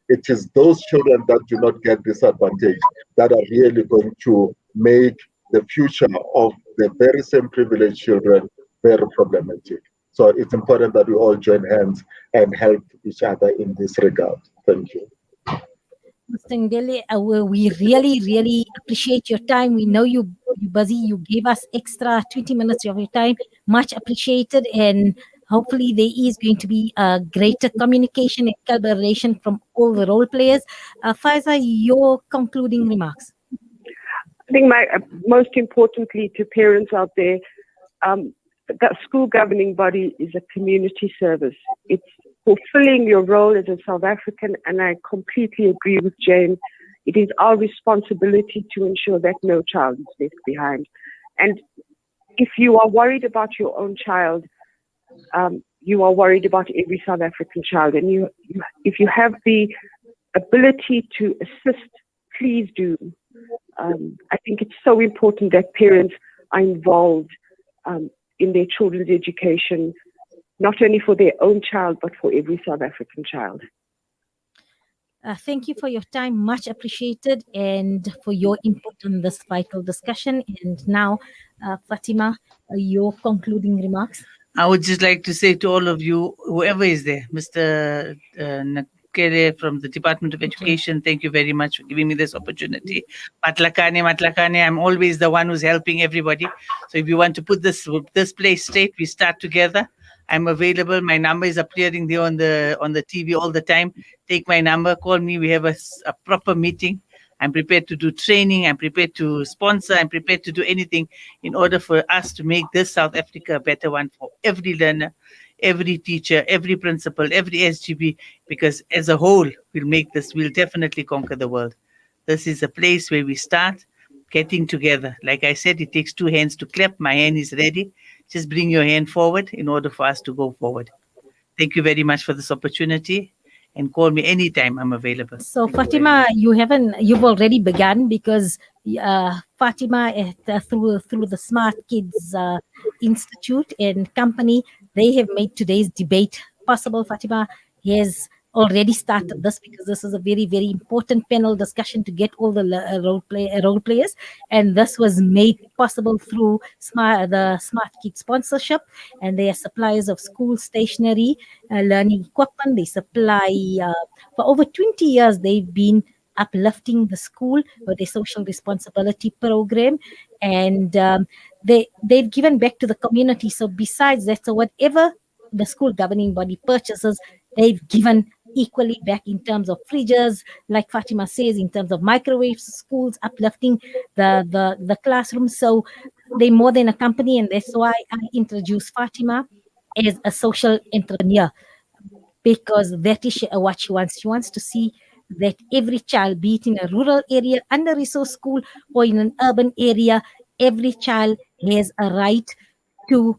It is those children that do not get disadvantaged that are really going to make the future of the very same privileged children very problematic. So it's important that we all join hands and help each other in this regard. Thank you. Mr. Ndlebe, we really, really appreciate your time. We know you're busy. You gave us extra 20 minutes of your time. Much appreciated. And hopefully there is going to be a greater communication and collaboration from all the role players. Faiza, your concluding remarks. I think most importantly to parents out there, the school governing body is a community service. It's fulfilling your role as a South African, and I completely agree with Jane. It is our responsibility to ensure that no child is left behind. And if you are worried about your own child, you are worried about every South African child. And if you have the ability to assist, please do. I think it's so important that parents are involved in their children's education, not only for their own child, but for every South African child. Thank you for your time, much appreciated, and for your input on this vital discussion. And now, Fatima, your concluding remarks. I would just like to say to all of you, whoever is there, Mr. Nakele from the Department of Education, thank you very much for giving me this opportunity. Matakanye, I'm always the one who's helping everybody. So if you want to put this place straight, we start together. I'm available. My number is appearing there on the TV all the time. Take my number, call me. We have a proper meeting. I'm prepared to do training. I'm prepared to sponsor. I'm prepared to do anything in order for us to make this South Africa a better one for every learner, every teacher, every principal, every SGB, because as a whole, we'll definitely conquer the world. This is a place where we start getting together. Like I said, it takes two hands to clap. My hand is ready. Just bring your hand forward in order for us to go forward. Thank you very much for this opportunity, and call me anytime. I'm available. So Fatima, you've already begun, because Fatima through the Smart Kids Institute and company, they have made today's debate possible. Fatima has already started this, because this is a very, very important panel discussion to get all the role players, and this was made possible through the Smart Kids sponsorship, and they are suppliers of school stationery, learning equipment. They supply for over 20 years. They've been uplifting the school with their social responsibility program, and they've given back to the community. So besides that, so whatever the school governing body purchases, they've given equally back in terms of fridges, like Fatima says, in terms of microwaves, schools uplifting the classroom. So they're more than a company, and that's why I introduced Fatima as a social entrepreneur, because that is what she wants. She wants to see that every child, be it in a rural area, under-resourced school, or in an urban area, every child has a right to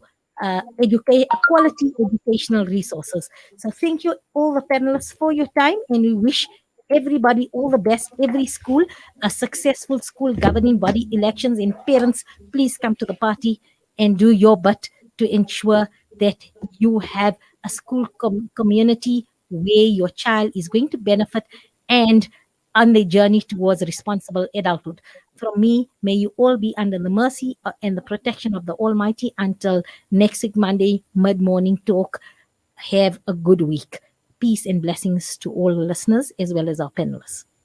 quality educational resources. So thank you all the panelists for your time, and we wish everybody all the best, every school, a successful school governing body elections. And parents, please come to the party and do your bit to ensure that you have a school community where your child is going to benefit and on their journey towards responsible adulthood. From me, may you all be under the mercy and the protection of the Almighty until next week, Monday, mid-morning talk. Have a good week. Peace and blessings to all listeners as well as our panelists.